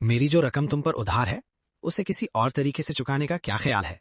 मेरी जो रकम तुम पर उधार है उसे किसी और तरीके से चुकाने का क्या ख्याल है?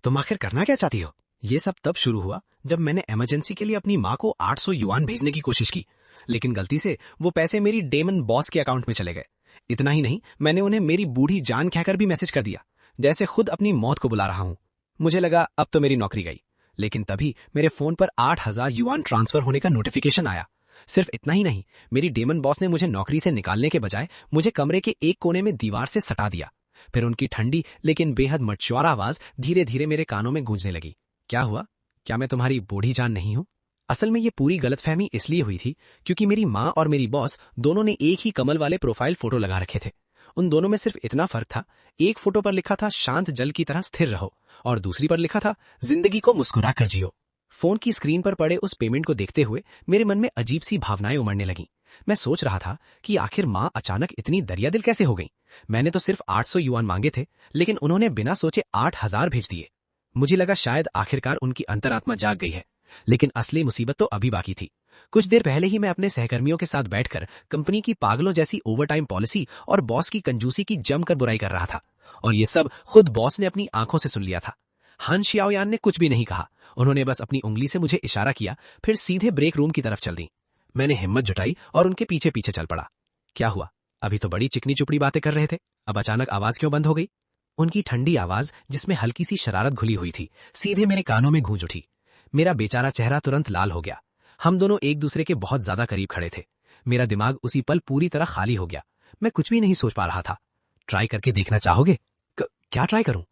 तुम आखिर करना क्या चाहती हो? ये सब तब शुरू हुआ जब मैंने इमरजेंसी के लिए अपनी माँ को 800 युआन भेजने की कोशिश की, लेकिन गलती से वो पैसे मेरी डेमन बॉस के अकाउंट में चले गए। इतना ही नहीं, मैंने उन्हें मेरी बूढ़ी जान कहकर भी मैसेज कर दिया, जैसे खुद अपनी मौत को बुला रहा हूँ। मुझे लगा अब तो मेरी नौकरी गई, लेकिन तभी मेरे फोन पर 8000 युआन ट्रांसफर होने का नोटिफिकेशन आया। सिर्फ इतना ही नहीं, मेरी डेमन बॉस ने मुझे नौकरी से निकालने के बजाय मुझे कमरे के एक कोने में दीवार से सटा दिया। फिर उनकी ठंडी लेकिन बेहद मटचौरा आवाज धीरे धीरे मेरे कानों में गूंजने लगी। क्या हुआ? क्या मैं तुम्हारी बूढ़ी जान नहीं हूं? असल में ये पूरी गलतफहमी इसलिए हुई थी क्योंकि मेरी माँ और मेरी बॉस दोनों ने एक ही कमल वाले प्रोफाइल फोटो लगा रखे थे। उन दोनों में सिर्फ इतना फर्क था, एक फोटो पर लिखा था शांत जल की तरह स्थिर रहो और दूसरी पर लिखा था जिंदगी को मुस्कुरा कर जियो। फोन की स्क्रीन पर पड़े उस पेमेंट को देखते हुए मेरे मन में अजीब सी भावनाएं उमड़ने लगीं। मैं सोच रहा था कि आखिर माँ अचानक इतनी दरियादिल कैसे हो गई। मैंने तो सिर्फ 800 युआन मांगे थे, लेकिन उन्होंने बिना सोचे 8000 भेज दिए। मुझे लगा शायद आखिरकार उनकी अंतरात्मा जाग गई है, लेकिन असली मुसीबत तो अभी बाकी थी। कुछ देर पहले ही मैं अपने सहकर्मियों के साथ बैठकर कंपनी की पागलों जैसी ओवरटाइम पॉलिसी और बॉस की कंजूसी की जमकर बुराई कर रहा था, और ये सब खुद बॉस ने अपनी आंखों से सुन लिया था। हान शियाओयान ने कुछ भी नहीं कहा, उन्होंने बस अपनी उंगली से मुझे इशारा किया, फिर सीधे ब्रेक रूम की तरफ चल दी। मैंने हिम्मत जुटाई और उनके पीछे पीछे चल पड़ा। क्या हुआ? अभी तो बड़ी चिकनी चुपड़ी बातें कर रहे थे, अब अचानक आवाज क्यों बंद हो गई? उनकी ठंडी आवाज, जिसमें हल्की सी शरारत घुली हुई थी, सीधे मेरे कानों में गूंज उठी। मेरा बेचारा चेहरा तुरंत लाल हो गया। हम दोनों एक दूसरे के बहुत ज्यादा करीब खड़े थे। मेरा दिमाग उसी पल पूरी तरह खाली हो गया। मैं कुछ भी नहीं सोच पा रहा था। ट्राई करके देखना चाहोगे? क्या ट्राई करूं?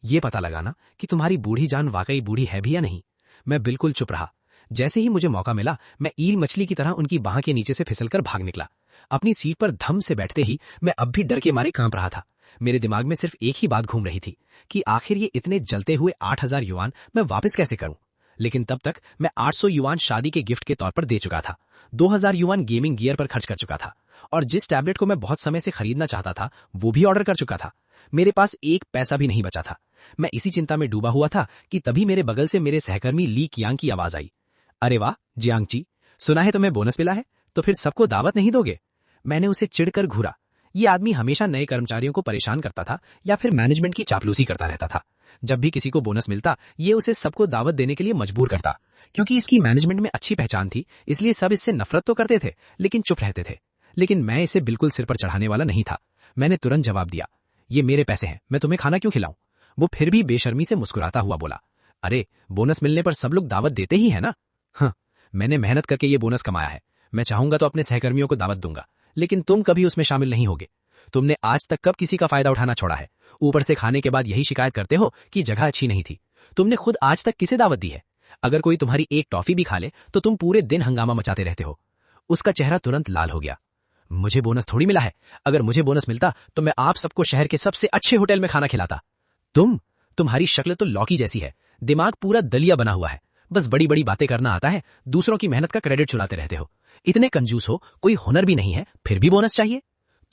ये पता लगाना कि तुम्हारी बूढ़ी जान वाकई बूढ़ी है भी या नहीं। मैं बिल्कुल चुप रहा। जैसे ही मुझे मौका मिला, मैं ईल मछली की तरह उनकी बाह के नीचे से फिसलकर भाग निकला। अपनी सीट पर धम से बैठते ही मैं अब भी डर के मारे कांप रहा था। मेरे दिमाग में सिर्फ एक ही बात घूम रही थी कि आखिर ये इतने जलते हुए 8000 युआन मैं वापस कैसे करूं। लेकिन तब तक मैं 800 युआन शादी के गिफ्ट के तौर पर दे चुका था, 2000 युआन गेमिंग गियर पर खर्च कर चुका था, और जिस टैबलेट को मैं बहुत समय से खरीदना चाहता था वो भी ऑर्डर कर चुका था। मेरे पास एक पैसा भी नहीं बचा था। मैं इसी चिंता में डूबा हुआ था कि तभी मेरे बगल से मेरे सहकर्मी ली कियांग की आवाज आई। अरे वाह जियांगची, सुना है तुम्हें बोनस मिला है, तो फिर सबको दावत नहीं दोगे? मैंने उसे चिढ़कर घूरा। ये आदमी हमेशा नए कर्मचारियों को परेशान करता था या फिर मैनेजमेंट की चापलूसी करता रहता था। जब भी किसी को बोनस मिलता, ये उसे सबको दावत देने के लिए मजबूर करता। क्योंकि इसकी मैनेजमेंट में अच्छी पहचान थी, इसलिए सब इससे नफरत तो करते थे लेकिन चुप रहते थे। लेकिन मैं इसे बिल्कुल सिर पर चढ़ाने वाला नहीं था। मैंने तुरंत जवाब दिया, ये मेरे पैसे हैं, मैं तुम्हें खाना क्यों खिलाऊं? वो फिर भी बेशर्मी से मुस्कुराता हुआ बोला, अरे बोनस मिलने पर सब लोग दावत देते ही है ना। हाँ, मैंने मेहनत करके ये बोनस कमाया है। मैं चाहूंगा तो अपने सहकर्मियों को दावत दूंगा, लेकिन तुम कभी उसमें शामिल नहीं होगे। तुमने आज तक कब किसी का फायदा उठाना छोड़ा है? ऊपर से खाने के बाद यही शिकायत करते हो कि जगह अच्छी नहीं थी। तुमने खुद आज तक किसे दावत दी है? अगर कोई तुम्हारी एक टॉफी भी खा ले तो तुम पूरे दिन हंगामा मचाते रहते हो। उसका चेहरा तुरंत लाल हो गया। मुझे बोनस थोड़ी मिला है। अगर मुझे बोनस मिलता तो मैं आप सबको शहर के सबसे अच्छे होटल में खाना खिलाता। तुम्हारी शक्ल तो लौकी जैसी है, दिमाग पूरा दलिया बना हुआ है, बस बड़ी बड़ी बातें करना आता है, दूसरों की मेहनत का क्रेडिट चुराते रहते हो। इतने कंजूस हो, कोई हुनर भी नहीं है, फिर भी बोनस चाहिए।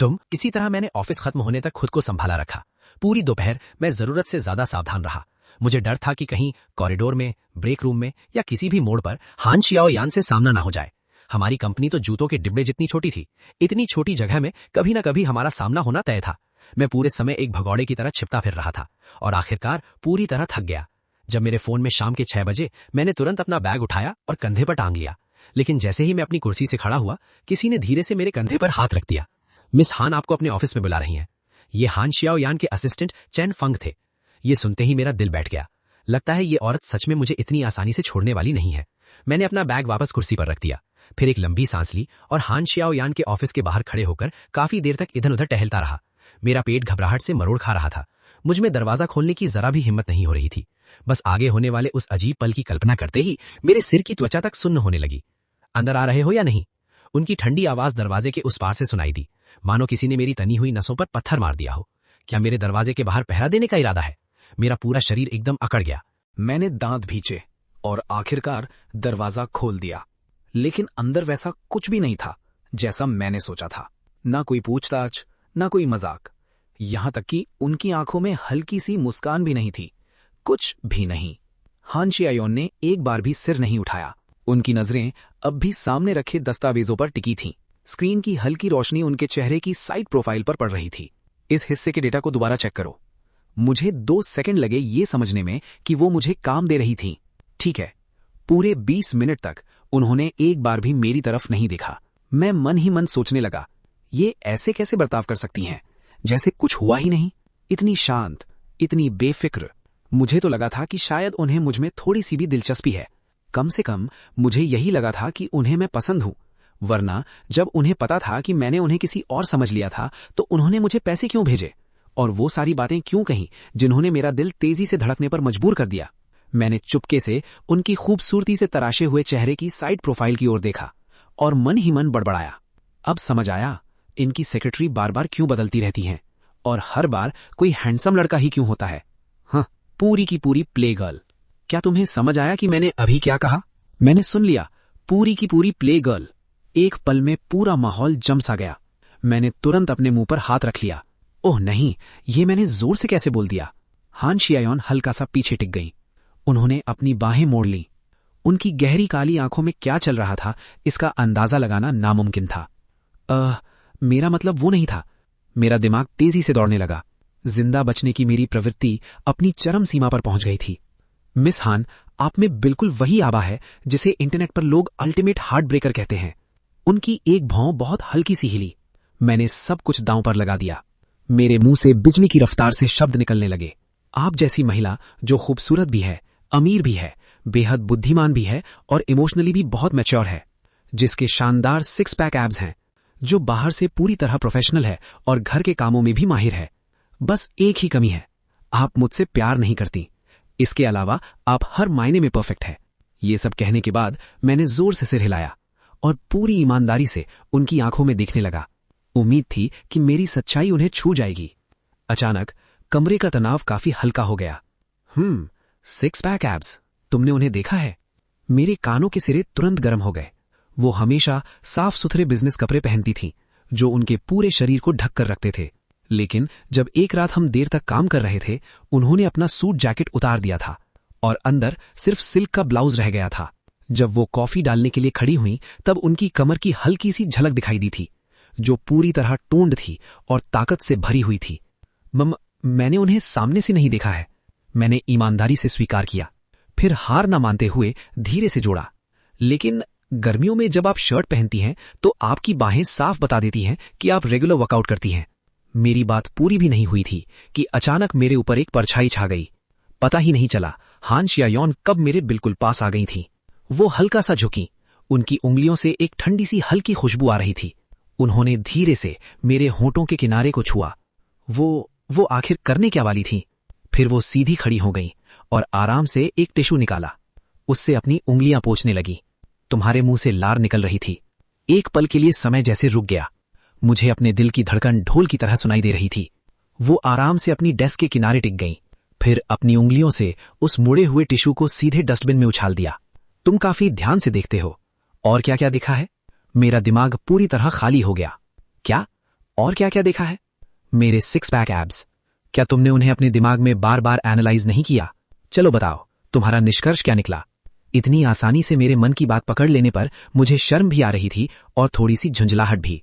किसी तरह मैंने ऑफिस खत्म होने तक खुद को संभाला रखा। पूरी दोपहर मैं जरूरत से ज्यादा सावधान रहा। मुझे डर था कि कहीं कॉरिडोर में, ब्रेक रूम में या किसी भी मोड़ पर हान शियाओयान से सामना ना हो जाए। हमारी कंपनी तो जूतों के डिब्बे जितनी छोटी थी। इतनी छोटी जगह में कभी न कभी हमारा सामना होना तय था। मैं पूरे समय एक भगौड़े की तरह छिपता फिर रहा था और आखिरकार पूरी तरह थक गया। जब मेरे फोन में शाम के 6 बजे, मैंने तुरंत अपना बैग उठाया और कंधे पर टांग लिया। लेकिन जैसे ही मैं अपनी कुर्सी से खड़ा हुआ, किसी ने धीरे से मेरे कंधे पर हाथ रख दिया। मिस हान आपको अपने ऑफिस में बुला रही हैं। ये हान शियाओयान के असिस्टेंट चैन फंग थे। ये सुनते ही मेरा दिल बैठ गया। लगता है ये औरत सच में मुझे इतनी आसानी से छोड़ने वाली नहीं है। मैंने अपना बैग वापस कुर्सी पर रख दिया, फिर एक लंबी सांस ली और हान शियाओयान के ऑफिस के बाहर खड़े होकर काफी देर तक इधर उधर टहलता रहा। मेरा पेट घबराहट से मरोड़ खा रहा था। मुझ में दरवाजा खोलने की जरा भी हिम्मत नहीं हो रही थी। बस आगे होने वाले उस अजीब पल की कल्पना करते ही मेरे सिर की त्वचा तक सुन्न होने लगी। अंदर आ रहे हो या नहीं? उनकी ठंडी आवाज दरवाजे के उस पार से सुनाई दी, मानो किसी ने मेरी तनी हुई नसों पर पत्थर मार दिया हो। क्या मेरे दरवाजे के बाहर पहरा देने का इरादा है? मेरा पूरा शरीर एकदम अकड़ गया। मैंने दांत भींचे और आखिरकार दरवाजा खोल दिया, लेकिन अंदर वैसा कुछ भी नहीं था जैसा मैंने सोचा था। ना कोई पूछताछ, ना कोई मजाक, यहां तक कि उनकी आंखों में हल्की सी मुस्कान भी नहीं थी। कुछ भी नहीं। हान शियाओयान ने एक बार भी सिर नहीं उठाया। उनकी नजरें अब भी सामने रखे दस्तावेजों पर टिकी थीं। स्क्रीन की हल्की रोशनी उनके चेहरे की साइड प्रोफाइल पर पड़ रही थी। इस हिस्से के डेटा को दोबारा चेक करो। मुझे 2 सेकंड लगे ये समझने में कि वो मुझे काम दे रही थीं। ठीक है। पूरे 20 मिनट तक उन्होंने एक बार भी मेरी तरफ नहीं देखा। मैं मन ही मन सोचने लगा, ये ऐसे कैसे बर्ताव कर सकती हैं, जैसे कुछ हुआ ही नहीं। इतनी शांत, इतनी बेफिक्र। मुझे तो लगा था कि शायद उन्हें मुझ में थोड़ी सी भी दिलचस्पी है। कम से कम मुझे यही लगा था कि उन्हें मैं पसंद हूं, वरना जब उन्हें पता था कि मैंने उन्हें किसी और समझ लिया था तो उन्होंने मुझे पैसे क्यों भेजे और वो सारी बातें क्यों कहीं जिन्होंने मेरा दिल तेजी से धड़कने पर मजबूर कर दिया। मैंने चुपके से उनकी खूबसूरती से तराशे हुए चेहरे की साइड प्रोफाइल की ओर देखा और मन ही मन बड़बड़ाया। अब समझ आया इनकी सेक्रेटरी बार बार क्यों बदलती रहती हैं और हर बार कोई हैंडसम लड़का ही क्यों होता है। हाँ, पूरी की पूरी प्ले गर्ल। क्या तुम्हें समझ आया कि मैंने अभी क्या कहा? मैंने सुन लिया, पूरी की पूरी प्ले गर्ल। एक पल में पूरा माहौल जम सा गया। मैंने तुरंत अपने मुंह पर हाथ रख लिया। ओह नहीं, ये मैंने जोर से कैसे बोल दिया। हान शियायोन हल्का सा पीछे टिक गई। उन्होंने अपनी बाहें मोड़ लीं। उनकी गहरी काली आंखों में क्या चल रहा था इसका अंदाजा लगाना नामुमकिन था। मेरा मतलब वो नहीं था। मेरा दिमाग तेजी से दौड़ने लगा। जिंदा बचने की मेरी प्रवृत्ति अपनी चरम सीमा पर पहुंच गई थी। मिस हान, आप में बिल्कुल वही आभा है जिसे इंटरनेट पर लोग अल्टीमेट हार्ट ब्रेकर कहते हैं। उनकी एक भौं बहुत हल्की सी हिली। मैंने सब कुछ दांव पर लगा दिया। मेरे मुंह से बिजली की रफ्तार से शब्द निकलने लगे। आप जैसी महिला जो खूबसूरत भी है, अमीर भी है, बेहद बुद्धिमान भी है और इमोशनली भी बहुत मैच्योर है, जिसके शानदार 6 पैक एब्स हैं, जो बाहर से पूरी तरह प्रोफेशनल है और घर के कामों में भी माहिर है। बस एक ही कमी है, आप मुझसे प्यार नहीं करती। इसके अलावा आप हर मायने में परफेक्ट है। ये सब कहने के बाद मैंने जोर से सिर हिलाया और पूरी ईमानदारी से उनकी आंखों में देखने लगा। उम्मीद थी कि मेरी सच्चाई उन्हें छू जाएगी। अचानक कमरे का तनाव काफी हल्का हो गया। 6 पैक एब्स, तुमने उन्हें देखा है? मेरे कानों के सिरे तुरंत गर्म हो गए। वो हमेशा साफ सुथरे बिजनेस कपड़े पहनती थीं, जो उनके पूरे शरीर को ढक कर रखते थे। लेकिन जब एक रात हम देर तक काम कर रहे थे, उन्होंने अपना सूट जैकेट उतार दिया था और अंदर सिर्फ सिल्क का ब्लाउज रह गया था। जब वो कॉफी डालने के लिए खड़ी हुई तब उनकी कमर की हल्की सी झलक दिखाई दी थी, जो पूरी तरह टोन्ड थी और ताकत से भरी हुई थी। मैंने उन्हें सामने से नहीं देखा है, मैंने ईमानदारी से स्वीकार किया। फिर हार न मानते हुए धीरे से जोड़ा, लेकिन गर्मियों में जब आप शर्ट पहनती हैं तो आपकी बाहें साफ बता देती हैं कि आप रेगुलर वर्कआउट करती हैं। मेरी बात पूरी भी नहीं हुई थी कि अचानक मेरे ऊपर एक परछाई छा गई। पता ही नहीं चला हान शियायोन कब मेरे बिल्कुल पास आ गई थी। वो हल्का सा झुकी, उनकी उंगलियों से एक ठंडी सी हल्की खुशबू आ रही थी। उन्होंने धीरे से मेरे होंठों के किनारे को छुआ। वो आखिर करने क्या वाली थी? फिर वो सीधी खड़ी हो गई और आराम से एक टिश्यू निकाला। उससे अपनी उंगलियां पोंछने लगी। तुम्हारे मुंह से लार निकल रही थी। एक पल के लिए समय जैसे रुक गया। मुझे अपने दिल की धड़कन ढोल की तरह सुनाई दे रही थी। वो आराम से अपनी डेस्क के किनारे टिक गई, फिर अपनी उंगलियों से उस मुड़े हुए टिश्यू को सीधे डस्टबिन में उछाल दिया। तुम काफी ध्यान से देखते हो। और क्या क्या देखा है? मेरा दिमाग पूरी तरह खाली हो गया। क्या? और क्या क्या देखा है? मेरे 6 पैक एब्स। क्या तुमने उन्हें अपने दिमाग में बार बार एनालाइज नहीं किया? चलो बताओ, तुम्हारा निष्कर्ष क्या निकला? इतनी आसानी से मेरे मन की बात पकड़ लेने पर मुझे शर्म भी आ रही थी और थोड़ी सी झुंझलाहट भी।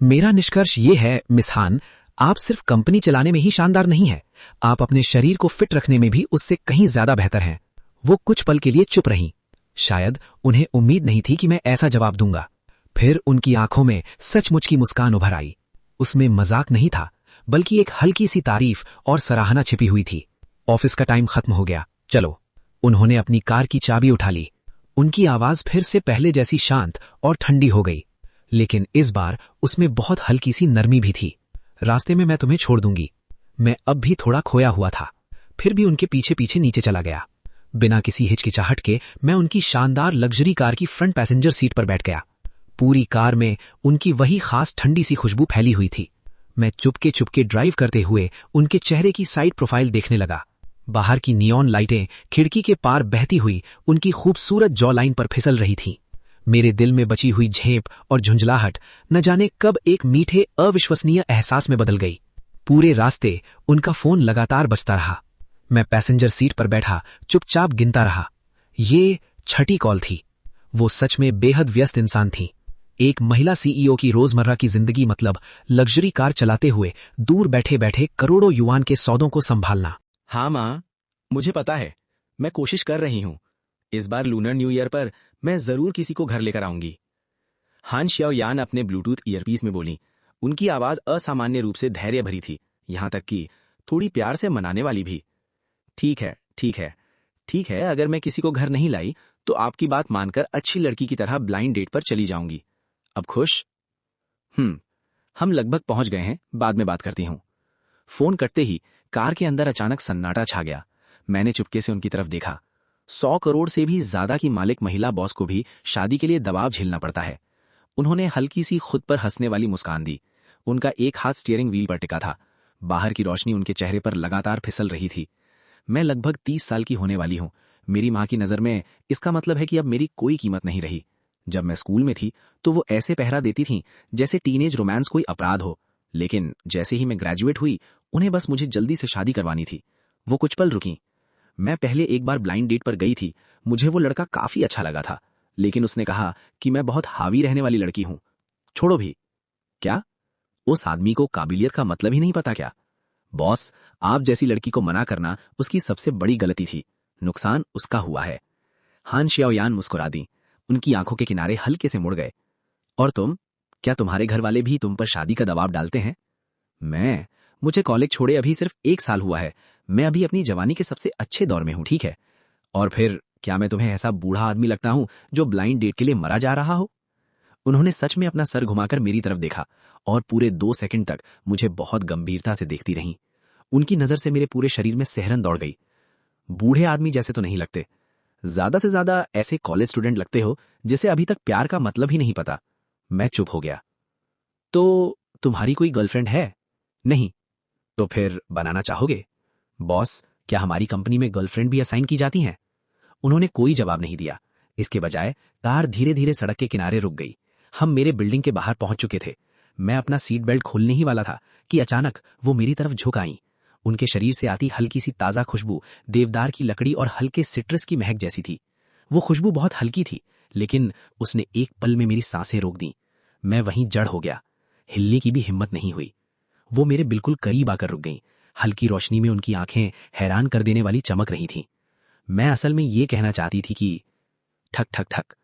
मेरा निष्कर्ष ये है मिस हान, आप सिर्फ कंपनी चलाने में ही शानदार नहीं है, आप अपने शरीर को फिट रखने में भी उससे कहीं ज्यादा बेहतर हैं। वो कुछ पल के लिए चुप रहीं। शायद उन्हें उम्मीद नहीं थी कि मैं ऐसा जवाब दूंगा। फिर उनकी आंखों में सचमुच की मुस्कान उभर आई। उसमें मजाक नहीं था, बल्कि एक हल्की सी तारीफ और सराहना छिपी हुई थी। ऑफिस का टाइम खत्म हो गया, चलो। उन्होंने अपनी कार की चाबी उठा ली। उनकी आवाज फिर से पहले जैसी शांत और ठंडी हो गई, लेकिन इस बार उसमें बहुत हल्की सी नरमी भी थी। रास्ते में मैं तुम्हें छोड़ दूंगी। मैं अब भी थोड़ा खोया हुआ था, फिर भी उनके पीछे पीछे नीचे चला गया। बिना किसी हिचकिचाहट के मैं उनकी शानदार लग्जरी कार की फ्रंट पैसेंजर सीट पर बैठ गया। पूरी कार में उनकी वही खास ठंडी सी खुशबू फैली हुई थी। मैं चुपके चुपके ड्राइव करते हुए उनके चेहरे की साइड प्रोफाइल देखने लगा। बाहर की नियॉन लाइटें खिड़की के पार बहती हुई उनकी खूबसूरत जॉ लाइन पर फिसल रही थीं। मेरे दिल में बची हुई झेप और झुंझलाहट न जाने कब एक मीठे अविश्वसनीय एहसास में बदल गई। पूरे रास्ते उनका फोन लगातार बजता रहा। मैं पैसेंजर सीट पर बैठा चुपचाप गिनता रहा। ये 6ठी कॉल थी। वो सच में बेहद व्यस्त इंसान थी। एक महिला सीईओ की रोजमर्रा की जिंदगी मतलब लग्जरी कार चलाते हुए दूर बैठे बैठे करोड़ों युआन के सौदों को संभालना। हाँ माँ, मुझे पता है। मैं कोशिश कर रही हूँ। इस बार लूनर न्यू ईयर पर मैं जरूर किसी को घर लेकर आऊंगी। हान श्याओयान अपने ब्लूटूथ ईयरपीस में बोली। उनकी आवाज असामान्य रूप से धैर्य भरी थी, यहाँ तक कि थोड़ी प्यार से मनाने वाली भी। ठीक है, ठीक है, ठीक है। अगर मैं किसी को घर नहीं लाई तो आपकी बात मानकर अच्छी लड़की की तरह ब्लाइंड डेट पर चली जाऊंगी। अब खुश? हम लगभग पहुंच गए हैं, बाद में बात करती हूँ। फोन कटते ही कार के अंदर अचानक सन्नाटा छा गया। मैंने चुपके से उनकी तरफ देखा। 100 करोड़ से भी ज्यादा की मालिक महिला बॉस को भी शादी के लिए दबाव झेलना पड़ता है। उन्होंने हल्की सी खुद पर हंसने वाली मुस्कान दी। उनका एक हाथ स्टीयरिंग व्हील पर टिका था। बाहर की रोशनी उनके चेहरे पर लगातार फिसल रही थी। मैं लगभग 30 साल की होने वाली हूँ। मेरी माँ की नजर में इसका मतलब है कि अब मेरी कोई कीमत नहीं रही। जब मैं स्कूल में थी तो वो ऐसे पहरा देती थीं जैसे टीनेज रोमांस कोई अपराध हो, लेकिन जैसे ही मैं ग्रेजुएट हुई उन्हें बस मुझे जल्दी से शादी करवानी थी। वो कुछ पल रुकी। मैं पहले एक बार ब्लाइंड डेट पर गई थी। मुझे वो लड़का काफी अच्छा लगा था, लेकिन उसने कहा कि मैं बहुत हावी रहने वाली लड़की हूं। छोड़ो भी। क्या? उस आदमी को काबिलियत का मतलब ही नहीं पता क्या? बॉस, आप जैसी लड़की को मना करना उसकी सबसे बड़ी गलती थी। नुकसान उसका हुआ है। हान श्याओयान मुस्कुरा दी। उनकी आंखों के किनारे हल्के से मुड़ गए। और तुम? क्या तुम्हारे घर वाले भी तुम पर शादी का दबाव डालते हैं? मुझे कॉलेज छोड़े अभी सिर्फ 1 साल हुआ है। मैं अभी अपनी जवानी के सबसे अच्छे दौर में हूं, ठीक है? और फिर क्या मैं तुम्हें ऐसा बूढ़ा आदमी लगता हूं जो ब्लाइंड डेट के लिए मरा जा रहा हो? उन्होंने सच में अपना सर घुमाकर मेरी तरफ देखा और पूरे 2 सेकंड तक मुझे बहुत गंभीरता से देखती रहीं। उनकी नजर से मेरे पूरे शरीर में सिहरन दौड़ गई। बूढ़े आदमी जैसे तो नहीं लगते, ज्यादा से ज्यादा ऐसे कॉलेज स्टूडेंट लगते हो जिसे अभी तक प्यार का मतलब ही नहीं पता। मैं चुप हो गया। तो तुम्हारी कोई गर्लफ्रेंड है? नहीं। तो फिर बनाना चाहोगे? बॉस, क्या हमारी कंपनी में गर्लफ्रेंड भी असाइन की जाती हैं? उन्होंने कोई जवाब नहीं दिया। इसके बजाय कार धीरे धीरे सड़क के किनारे रुक गई। हम मेरे बिल्डिंग के बाहर पहुंच चुके थे। मैं अपना सीट बेल्ट खोलने ही वाला था कि अचानक वो मेरी तरफ झुक आईं। उनके शरीर से आती हल्की सी ताजा खुशबू देवदार की लकड़ी और हल्के सिट्रस की महक जैसी थी। वो खुशबू बहुत हल्की थी, लेकिन उसने एक पल में मेरी सांसें रोक दी। मैं वहीं जड़ हो गया। हिलने की भी हिम्मत नहीं हुई। वो मेरे बिल्कुल करीब आकर रुक गईं। हल्की रोशनी में उनकी आंखें हैरान कर देने वाली चमक रही थीं। मैं असल में ये कहना चाहती थी कि ठक ठक ठक।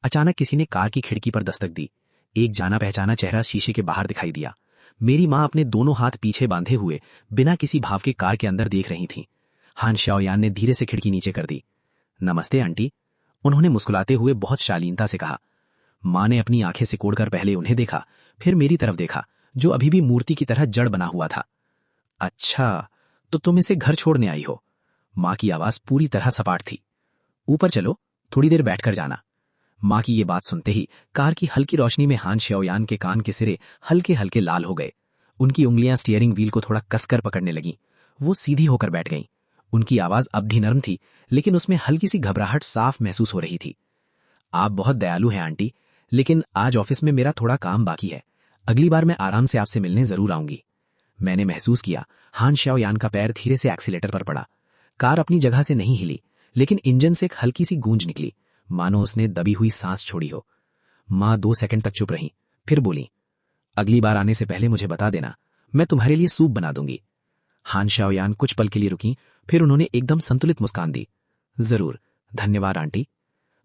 अचानक किसी ने कार की खिड़की पर दस्तक दी। एक जाना पहचाना चेहरा शीशे के बाहर दिखाई दिया। मेरी माँ अपने दोनों हाथ पीछे बांधे हुए बिना किसी भाव के कार के अंदर देख रही थीं। हान श्याओयान ने धीरे से खिड़की नीचे कर दी। नमस्ते आंटी, उन्होंने मुस्कुराते हुए बहुत शालीनता से कहा। माँ ने अपनी आंखें सिकोड़कर पहले उन्हें देखा, फिर मेरी तरफ देखा, जो अभी भी मूर्ति की तरह जड़ बना हुआ था। अच्छा, तो तुम इसे घर छोड़ने आई हो? माँ की आवाज पूरी तरह सपाट थी। ऊपर चलो, थोड़ी देर बैठकर जाना। माँ की ये बात सुनते ही कार की हल्की रोशनी में हान श्याओयान के कान के सिरे हल्के हल्के लाल हो गए। उनकी उंगलियां स्टीयरिंग व्हील को थोड़ा कसकर पकड़ने लगीं। वो सीधी होकर बैठ गईं। उनकी आवाज अब भी नरम थी, लेकिन उसमें हल्की सी घबराहट साफ महसूस हो रही थी। आप बहुत दयालु हैं आंटी, लेकिन आज ऑफिस में मेरा थोड़ा काम बाकी है। अगली बार मैं आराम से आपसे मिलने जरूर आऊंगी। मैंने महसूस किया हान श्याओयान का पैर धीरे से एक्सीलेटर पर पड़ा। कार अपनी जगह से नहीं हिली, लेकिन इंजन से एक हल्की सी गूंज निकली, मानो उसने दबी हुई सांस छोड़ी हो। माँ 2 सेकंड तक चुप रही, फिर बोली, अगली बार आने से पहले मुझे बता देना, मैं तुम्हारे लिए सूप बना दूंगी। हान श्याओयान कुछ पल के लिए रुकी, फिर उन्होंने एकदम संतुलित मुस्कान दी। जरूर, धन्यवाद आंटी।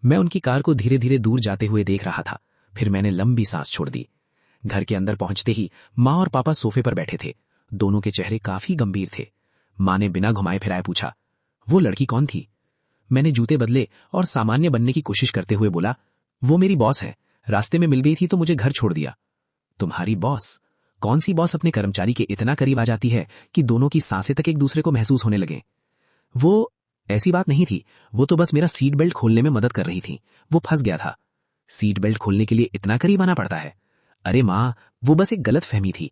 मैं उनकी कार को धीरे धीरे दूर जाते हुए देख रहा था, फिर मैंने लंबी सांस छोड़ दी। घर के अंदर पहुंचते ही माँ और पापा सोफे पर बैठे थे। दोनों के चेहरे काफी गंभीर थे। माँ ने बिना घुमाए फिराए पूछा, वो लड़की कौन थी? मैंने जूते बदले और सामान्य बनने की कोशिश करते हुए बोला, वो मेरी बॉस है। रास्ते में मिल गई थी तो मुझे घर छोड़ दिया। तुम्हारी बॉस? कौन सी बॉस अपने कर्मचारी के इतना करीब आ जाती है कि दोनों की सांसें तक एक दूसरे को महसूस होने लगे? वो ऐसी बात नहीं थी। वो तो बस मेरा सीट बेल्ट खोलने में मदद कर रही थी। वो फंस गया था। सीट बेल्ट खोलने के लिए इतना करीब आना पड़ता है? अरे माँ, वो बस एक गलत फहमी थी।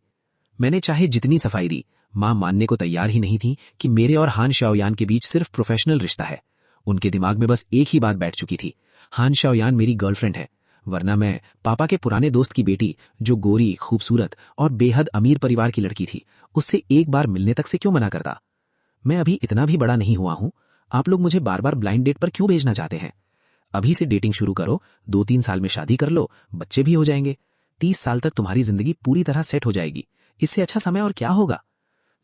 मैंने चाहे जितनी सफाई दी, माँ मानने को तैयार ही नहीं थी कि मेरे और हान श्याओयान के बीच सिर्फ प्रोफेशनल रिश्ता है। उनके दिमाग में बस एक ही बात बैठ चुकी थी, हान श्याओयान मेरी गर्लफ्रेंड है, वरना मैं पापा के पुराने दोस्त की बेटी, जो गोरी, खूबसूरत और बेहद अमीर परिवार की लड़की थी, उससे एक बार मिलने तक से क्यों मना करता? मैं अभी इतना भी बड़ा नहीं हुआ हूं। आप लोग मुझे बार बार ब्लाइंड डेट पर क्यों भेजना चाहते हैं? अभी से डेटिंग शुरू करो, 2-3 साल में शादी कर लो, बच्चे भी हो जाएंगे, 30 साल तक तुम्हारी जिंदगी पूरी तरह सेट हो जाएगी। इससे अच्छा समय और क्या होगा?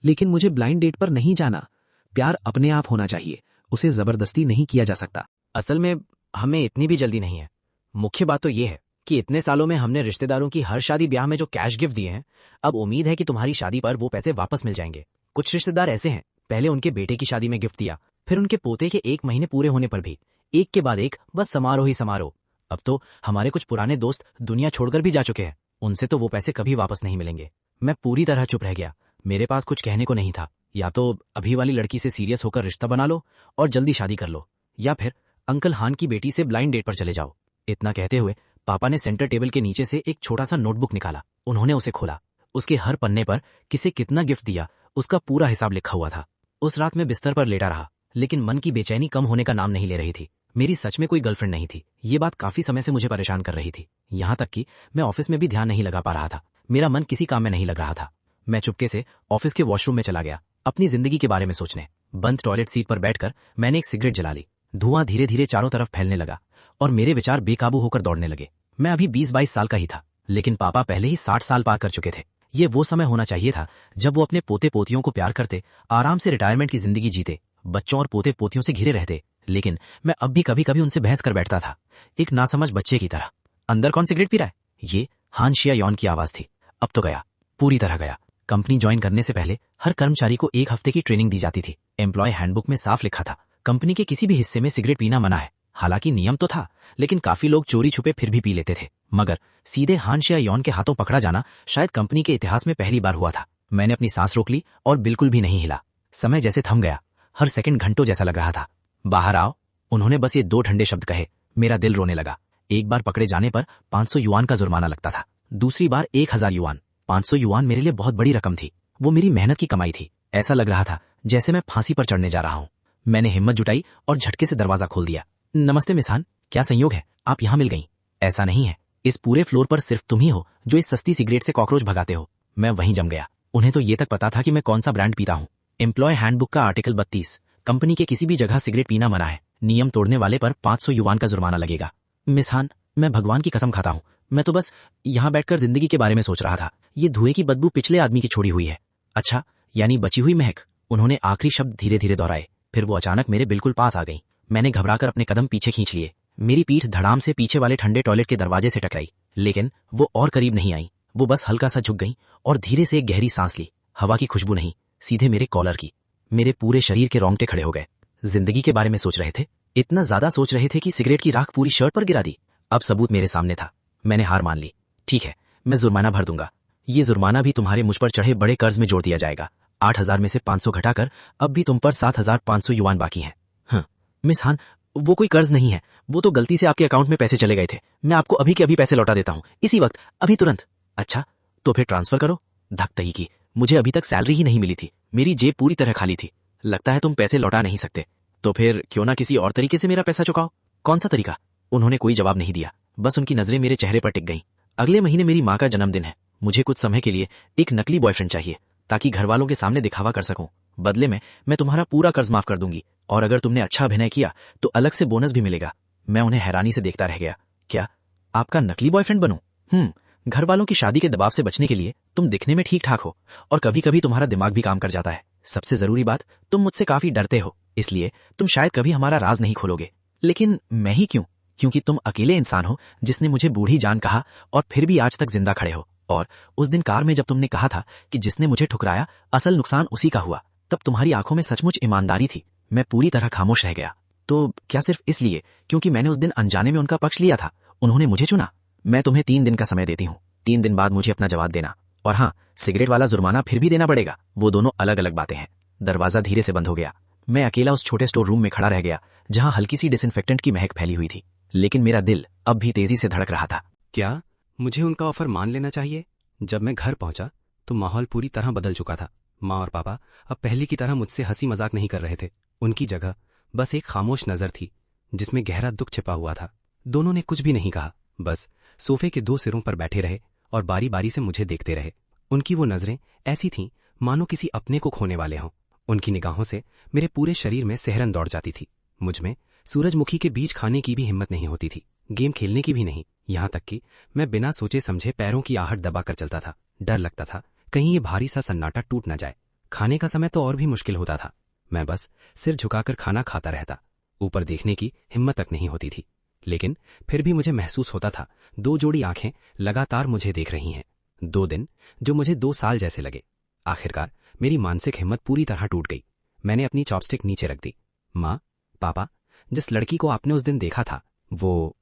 लेकिन मुझे ब्लाइंड डेट पर नहीं जाना। प्यार अपने आप होना चाहिए, उसे जबरदस्ती नहीं किया जा सकता। असल में हमें इतनी भी जल्दी नहीं है। मुख्य बात तो ये है कि इतने सालों में हमने रिश्तेदारों की हर शादी ब्याह में जो कैश गिफ्ट दिए हैं, अब उम्मीद है कि तुम्हारी शादी पर वो पैसे वापस मिल जाएंगे। कुछ रिश्तेदार ऐसे हैं, पहले उनके बेटे की शादी में गिफ्ट दिया, फिर उनके पोते के 1 महीने पूरे होने पर भी एक के बाद एक बस समारोह ही समारोह। अब तो हमारे कुछ पुराने दोस्त दुनिया छोड़कर भी जा चुके हैं, उनसे तो वो पैसे कभी वापस नहीं मिलेंगे। मैं पूरी तरह चुप रह गया। मेरे पास कुछ कहने को नहीं था। या तो अभी वाली लड़की से सीरियस होकर रिश्ता बना लो और जल्दी शादी कर लो, या फिर अंकल हान की बेटी से ब्लाइंड डेट पर चले जाओ। इतना कहते हुए पापा ने सेंटर टेबल के नीचे से एक छोटा सा नोटबुक निकाला। उन्होंने उसे खोला। उसके हर पन्ने पर किसे कितना गिफ्ट दिया उसका पूरा हिसाब लिखा हुआ था। उस रात मैं बिस्तर पर लेटा रहा, लेकिन मन की बेचैनी कम होने का नाम नहीं ले रही थी। मेरी सच में कोई गर्लफ्रेंड नहीं थी। ये बात काफी समय से मुझे परेशान कर रही थी। यहाँ तक कि मैं ऑफिस में भी ध्यान नहीं लगा पा रहा था। मेरा मन किसी काम में नहीं लग रहा था। मैं चुपके से ऑफिस के वॉशरूम में चला गया, अपनी जिंदगी के बारे में सोचने। बंद टॉयलेट सीट पर बैठकर मैंने एक सिगरेट जला ली। धुआं धीरे धीरे चारों तरफ फैलने लगा और मेरे विचार बेकाबू होकर दौड़ने लगे। मैं अभी 20-22 साल का ही था, लेकिन पापा पहले ही 60 साल पार कर चुके थे। ये वो समय होना चाहिए था जब वो अपने पोते पोतियों को प्यार करते, आराम से रिटायरमेंट की जिंदगी जीते, बच्चों और पोते पोतियों से घिरे रहते। लेकिन मैं अब भी कभी कभी उनसे बहस कर बैठता था, एक नासमझ बच्चे की तरह। अंदर कौन सिगरेट पी रहा है? ये हान शिया यॉन की आवाज थी। अब तो गया, पूरी तरह गया। कंपनी ज्वाइन करने से पहले हर कर्मचारी को 1 हफ्ते की ट्रेनिंग दी जाती थी। एम्प्लॉय हैंडबुक में साफ लिखा था, कंपनी के किसी भी हिस्से में सिगरेट पीना मना है। हालांकि नियम तो था, लेकिन काफी लोग चोरी छुपे फिर भी पी लेते थे। मगर सीधे हान शिया यॉन के हाथों पकड़ा जाना शायद कंपनी के इतिहास में पहली बार हुआ था। मैंने अपनी सांस रोक ली और बिल्कुल भी नहीं हिला। समय जैसे थम गया, हर सेकंड घंटों जैसा लग रहा था। बाहर आओ, उन्होंने बस ये 2 ठंडे शब्द कहे। मेरा दिल रोने लगा। एक बार पकड़े जाने पर 500 युआन का जुर्माना लगता था, दूसरी बार 1000 युआन। 500 युआन मेरे लिए बहुत बड़ी रकम थी। वो मेरी मेहनत की कमाई थी। ऐसा लग रहा था जैसे मैं फांसी पर चढ़ने जा रहा हूं। मैंने हिम्मत जुटाई और झटके से दरवाजा खोल दिया। नमस्ते मिस हान, क्या संयोग है आप यहाँ मिल गई? ऐसा नहीं है, इस पूरे फ्लोर पर सिर्फ तुम ही हो जो इस सस्ती सिगरेट से कॉकरोच भगाते हो। मैं वहीं जम गया। उन्हें तो ये तक पता था कि मैं कौन सा ब्रांड पीता हूँ। एम्प्लॉय हैंडबुक का आर्टिकल 32, कंपनी के किसी भी जगह सिगरेट पीना मना है। नियम तोड़ने वाले पर 500 युआन का जुर्माना लगेगा। मिस हान, मैं भगवान की कसम खाता हूँ, मैं तो बस यहाँ बैठकर जिंदगी के बारे में सोच रहा था। ये धुएं की बदबू पिछले आदमी की छोड़ी हुई है। अच्छा, यानी बची हुई महक। उन्होंने आखिरी शब्द धीरे धीरे दोहराए, फिर वो अचानक मेरे बिल्कुल पास आ गई। मैंने घबराकर अपने कदम पीछे खींच लिए। मेरी पीठ धड़ाम से पीछे वाले ठंडे टॉयलेट के दरवाजे से टकराई, लेकिन वो और करीब नहीं आई। वो बस हल्का सा झुक गई और धीरे से एक गहरी सांस ली। हवा की खुशबू नहीं, सीधे मेरे कॉलर की। मेरे पूरे शरीर के रोंगटे खड़े हो गए। जिंदगी के बारे में सोच रहे थे, इतना ज्यादा सोच रहे थे कि सिगरेट की राख पूरी शर्ट पर गिरा दी। अब सबूत मेरे सामने था। मैंने हार मान ली। ठीक है, मैं जुर्माना भर दूंगा। ये जुर्माना भी तुम्हारे मुझ पर चढ़े बड़े कर्ज में जोड़ दिया जाएगा। 8000 में से 500 घटाकर अब भी तुम पर 7500 युआन बाकी हैं। हाँ मिस हान, वो कोई कर्ज नहीं है, वो तो गलती से आपके अकाउंट में पैसे चले गए थे। मैं आपको अभी के अभी पैसे लौटा देता हूँ, इसी वक्त, अभी तुरंत। अच्छा, तो फिर ट्रांसफर करो। धकतई की, मुझे अभी तक सैलरी ही नहीं मिली थी। मेरी जेब पूरी तरह खाली थी। लगता है तुम पैसे लौटा नहीं सकते। तो फिर क्यों ना किसी और तरीके से मेरा पैसा चुकाओ। कौन सा तरीका? उन्होंने कोई जवाब नहीं दिया, बस उनकी नजरें मेरे चेहरे पर टिक गईं। अगले महीने मेरी माँ का जन्मदिन है। मुझे कुछ समय के लिए एक नकली बॉयफ्रेंड चाहिए, ताकि घर वालों के सामने दिखावा कर सकूं। बदले में मैं तुम्हारा पूरा कर्ज माफ कर दूंगी, और अगर तुमने अच्छा अभिनय किया तो अलग से बोनस भी मिलेगा। मैं उन्हें हैरानी से देखता रह गया। क्या आपका नकली बॉयफ्रेंड बनूं? घर वालों की शादी के दबाव से बचने के लिए तुम दिखने में ठीक ठाक हो, और कभी कभी तुम्हारा दिमाग भी काम कर जाता है। सबसे जरूरी बात, तुम मुझसे काफी डरते हो, इसलिए तुम शायद कभी हमारा राज नहीं खोलोगे। लेकिन मैं ही क्यों? क्योंकि तुम अकेले इंसान हो जिसने मुझे बूढ़ी जान कहा और फिर भी आज तक जिंदा खड़े हो। और उस दिन कार में जब तुमने कहा था कि जिसने मुझे ठुकराया असल नुकसान उसी का हुआ, तब तुम्हारी आंखों में सचमुच ईमानदारी थी। मैं पूरी तरह खामोश रह गया। तो क्या सिर्फ इसलिए क्योंकि मैंने उस दिन अनजाने में उनका पक्ष लिया था, उन्होंने मुझे चुना? मैं तुम्हें 3 दिन का समय देती हूँ। 3 दिन बाद मुझे अपना जवाब देना। और हाँ, सिगरेट वाला जुर्माना फिर भी देना पड़ेगा। वो दोनों अलग अलग बातें हैं। दरवाजा धीरे से बंद हो गया। मैं अकेला उस छोटे स्टोर रूम में खड़ा रह गया, जहां हल्की सी डिसइंफेक्टेंट की महक फैली हुई थी। लेकिन मेरा दिल अब भी तेजी से धड़क रहा था। क्या मुझे उनका ऑफर मान लेना चाहिए? जब मैं घर पहुंचा तो माहौल पूरी तरह बदल चुका था। माँ और पापा अब पहले की तरह मुझसे हंसी मजाक नहीं कर रहे थे। उनकी जगह बस एक खामोश नजर थी, जिसमें गहरा दुख छिपा हुआ था। दोनों ने कुछ भी नहीं कहा, बस सोफे के 2 सिरों पर बैठे रहे और बारी बारी से मुझे देखते रहे। उनकी वो नजरें ऐसी थीं मानो किसी अपने को खोने वाले हों। उनकी निगाहों से मेरे पूरे शरीर में सिहरन दौड़ जाती थी। मुझ में सूरजमुखी के बीज खाने की भी हिम्मत नहीं होती थी, गेम खेलने की भी नहीं। यहाँ तक कि मैं बिना सोचे समझे पैरों की आहट दबाकर चलता था। डर लगता था कहीं ये भारी सा सन्नाटा टूट न जाए। खाने का समय तो और भी मुश्किल होता था। मैं बस सिर झुकाकर खाना खाता रहता, ऊपर देखने की हिम्मत तक नहीं होती थी। लेकिन फिर भी मुझे महसूस होता था 2 जोड़ी आंखें लगातार मुझे देख रही हैं। 2 दिन जो मुझे 2 साल जैसे लगे। आखिरकार मेरी मानसिक हिम्मत पूरी तरह टूट गई। मैंने अपनी चॉपस्टिक नीचे रख दी। माँ, पापा, जिस लड़की को आपने उस दिन देखा था वो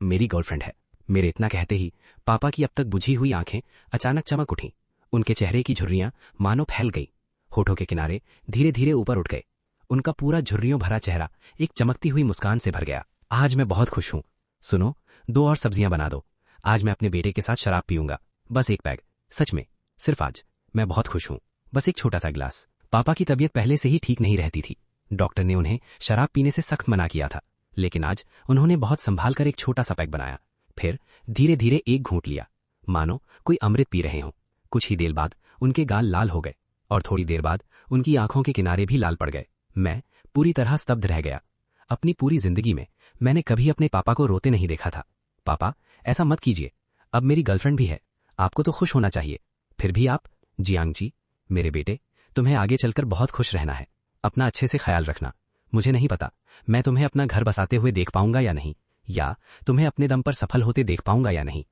मेरी गर्लफ्रेंड है। मेरे इतना कहते ही पापा की अब तक बुझी हुई आंखें अचानक चमक उठीं। उनके चेहरे की झुर्रियां मानो फैल गई। होठों के किनारे धीरे धीरे ऊपर उठ गए। उनका पूरा झुर्रियों भरा चेहरा एक चमकती हुई मुस्कान से भर गया। आज मैं बहुत खुश हूं। सुनो, 2 और सब्जियां बना दो। आज मैं अपने बेटे के साथ शराब पीऊंगा, बस 1 पैग। सच में, सिर्फ आज। मैं बहुत खुश हूं, बस एक छोटा सा गिलास। पापा की तबीयत पहले से ही ठीक नहीं रहती थी। डॉक्टर ने उन्हें शराब पीने से सख्त मना किया था, लेकिन आज उन्होंने बहुत संभाल कर एक छोटा सा पैक बनाया। फिर धीरे धीरे एक घूंट लिया, मानो कोई अमृत पी रहे हों। कुछ ही देर बाद उनके गाल लाल हो गए और थोड़ी देर बाद उनकी आंखों के किनारे भी लाल पड़ गए। मैं पूरी तरह स्तब्ध रह गया। अपनी पूरी जिंदगी में मैंने कभी अपने पापा को रोते नहीं देखा था। पापा, ऐसा मत कीजिए, अब मेरी गर्लफ्रेंड भी है, आपको तो खुश होना चाहिए। फिर भी आप? जियांग जी, मेरे बेटे, तुम्हें आगे चलकर बहुत खुश रहना है। अपना अच्छे से ख्याल रखना। मुझे नहीं पता मैं तुम्हें अपना घर बसाते हुए देख पाऊंगा या नहीं, या तुम्हें अपने दम पर सफल होते देख पाऊंगा या नहीं।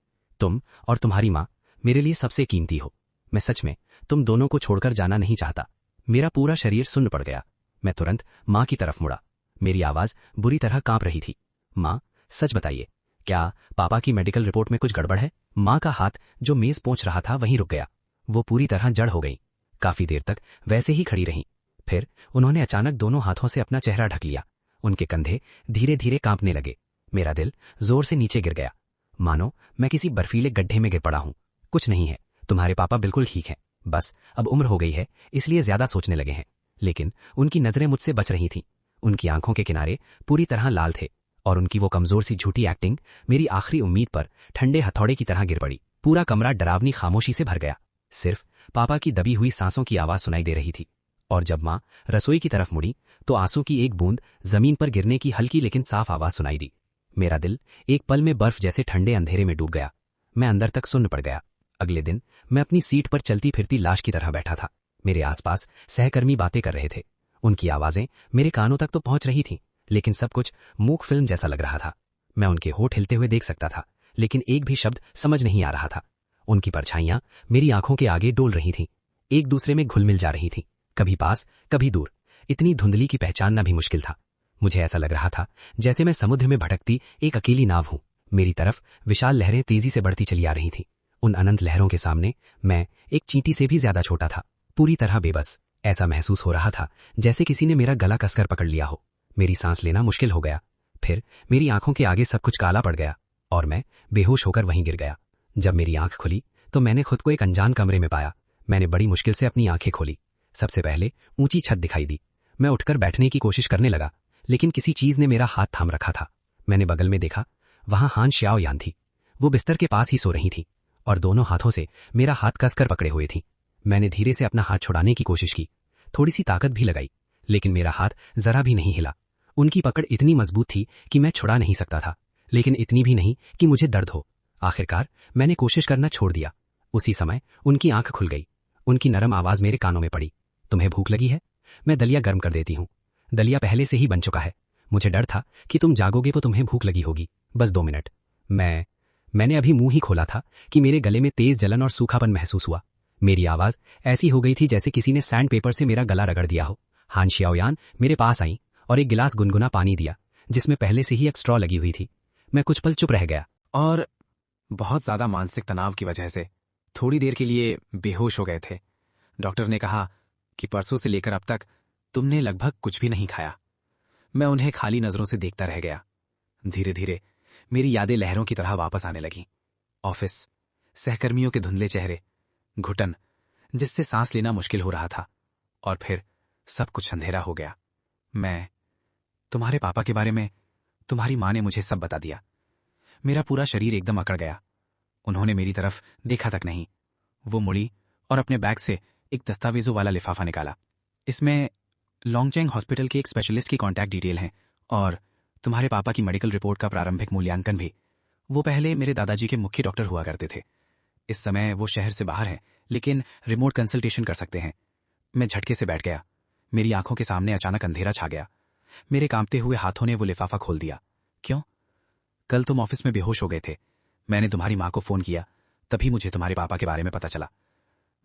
तुम और तुम्हारी माँ मेरे लिए सबसे कीमती हो। मैं सच में तुम दोनों को छोड़कर जाना नहीं चाहता। मेरा पूरा शरीर सुन्न पड़ गया। मैं तुरंत माँ की तरफ मुड़ा। मेरी आवाज बुरी तरह कांप रही थी। माँ, सच बताइए, क्या पापा की मेडिकल रिपोर्ट में कुछ गड़बड़ है? माँ का हाथ जो मेज पहुंच रहा था वहीं रुक गया। वो पूरी तरह जड़ हो गई। काफी देर तक वैसे ही खड़ी रहीं। फिर उन्होंने अचानक दोनों हाथों से अपना चेहरा ढक लिया। उनके कंधे धीरे धीरे कांपने लगे। मेरा दिल जोर से नीचे गिर गया, मानो मैं किसी बर्फीले गड्ढे में गिर पड़ा हूं। कुछ नहीं है, तुम्हारे पापा बिल्कुल ठीक हैं। बस अब उम्र हो गई है, इसलिए ज्यादा सोचने लगे हैं। लेकिन उनकी नजरें मुझसे बच रही थीं। उनकी आंखों के किनारे पूरी तरह लाल थे और उनकी वो कमजोर सी झूठी एक्टिंग मेरी आखिरी उम्मीद पर ठंडे हथौड़े की तरह गिर पड़ी। पूरा कमरा डरावनी खामोशी से भर गया। सिर्फ पापा की दबी हुई सांसों की आवाज सुनाई दे रही थी। और जब माँ रसोई की तरफ मुड़ी तो आंसू की एक बूंद जमीन पर गिरने की हल्की लेकिन साफ आवाज सुनाई दी। मेरा दिल एक पल में बर्फ जैसे ठंडे अंधेरे में डूब गया। मैं अंदर तक सुन्न पड़ गया। अगले दिन मैं अपनी सीट पर चलती फिरती लाश की तरह बैठा था। मेरे आसपास सहकर्मी बातें कर रहे थे। उनकी आवाजें मेरे कानों तक तो पहुंच रही थीं, लेकिन सब कुछ मूक फिल्म जैसा लग रहा था। मैं उनके होठ हिलते हुए देख सकता था, लेकिन एक भी शब्द समझ नहीं आ रहा था। उनकी परछाइयां मेरी आंखों के आगे डोल रही थीं, एक दूसरे में घुल मिल जा रही थीं, कभी पास कभी दूर। इतनी धुंधली की पहचानना भी मुश्किल था। मुझे ऐसा लग रहा था जैसे मैं समुद्र में भटकती एक अकेली नाव हूं। मेरी तरफ विशाल लहरें तेजी से बढ़ती चली आ रही थीं। उन अनंत लहरों के सामने मैं एक चींटी से भी ज्यादा छोटा था, पूरी तरह बेबस। ऐसा महसूस हो रहा था जैसे किसी ने मेरा गला कसकर पकड़ लिया हो। मेरी सांस लेना मुश्किल हो गया। फिर मेरी आंखों के आगे सब कुछ काला पड़ गया और मैं बेहोश होकर वहीं गिर गया। जब मेरी आंख खुली तो मैंने खुद को एक अनजान कमरे में पाया। मैंने बड़ी मुश्किल से अपनी आंखें खोली। सबसे पहले ऊंची छत दिखाई दी। मैं उठकर बैठने की कोशिश करने लगा, लेकिन किसी चीज ने मेरा हाथ थाम रखा था। मैंने बगल में देखा, वहां हान श्याओ यान थी। वो बिस्तर के पास ही सो रही थी और दोनों हाथों से मेरा हाथ कसकर पकड़े हुए थी। मैंने धीरे से अपना हाथ छुड़ाने की कोशिश की, थोड़ी सी ताकत भी लगाई, लेकिन मेरा हाथ जरा भी नहीं हिला। उनकी पकड़ इतनी मजबूत थी कि मैं छुड़ा नहीं सकता था, लेकिन इतनी भी नहीं कि मुझे दर्द हो। आखिरकार मैंने कोशिश करना छोड़ दिया। उसी समय उनकी आंख खुल गई। उनकी नरम आवाज मेरे कानों में पड़ी। तुम्हें भूख लगी है? मैं दलिया गर्म कर देती हूँ। दलिया पहले से ही बन चुका है। मुझे डर था कि तुम जागोगे तो तुम्हें भूख लगी होगी। बस 2 मिनट। मैंने अभी मुंह ही खोला था कि मेरे गले में तेज जलन और सूखापन महसूस हुआ। मेरी आवाज ऐसी हो गई थी जैसे किसी ने सैंड पेपर से मेरा गला रगड़ दिया हो। हान श्याओयान मेरे पास आई और एक गिलास गुनगुना पानी दिया, जिसमें पहले से ही एक स्ट्रॉ लगी हुई थी। मैं कुछ पल चुप रह गया और बहुत ज्यादा मानसिक तनाव की वजह से थोड़ी देर के लिए बेहोश हो गए थे। डॉक्टर ने कहा कि परसों से लेकर अब तक तुमने लगभग कुछ भी नहीं खाया। मैं उन्हें खाली नजरों से देखता रह गया। धीरे धीरे मेरी यादें लहरों की तरह वापस आने लगीं। ऑफिस, सहकर्मियों के धुंधले चेहरे, घुटन जिससे सांस लेना मुश्किल हो रहा था, और फिर सब कुछ अंधेरा हो गया। मैं तुम्हारे पापा के बारे में तुम्हारी माँ ने मुझे सब बता दिया। मेरा पूरा शरीर एकदम अकड़ गया। उन्होंने मेरी तरफ देखा तक नहीं। वो मुड़ी और अपने बैग से एक दस्तावेजों वाला लिफाफा निकाला। इसमें लॉन्गचेंग हॉस्पिटल के एक स्पेशलिस्ट की कॉन्टैक्ट डिटेल हैं और तुम्हारे पापा की मेडिकल रिपोर्ट का प्रारंभिक मूल्यांकन भी। वो पहले मेरे दादाजी के मुख्य डॉक्टर हुआ करते थे। इस समय वो शहर से बाहर हैं, लेकिन रिमोट कंसल्टेशन कर सकते हैं। मैं झटके से बैठ गया। मेरी आंखों के सामने अचानक अंधेरा छा गया। मेरे कांपते हुए हाथों ने वो लिफाफा खोल दिया। क्यों? कल तुम ऑफिस में बेहोश हो गए थे। मैंने तुम्हारी माँ को फोन किया, तभी मुझे तुम्हारे पापा के बारे में पता चला।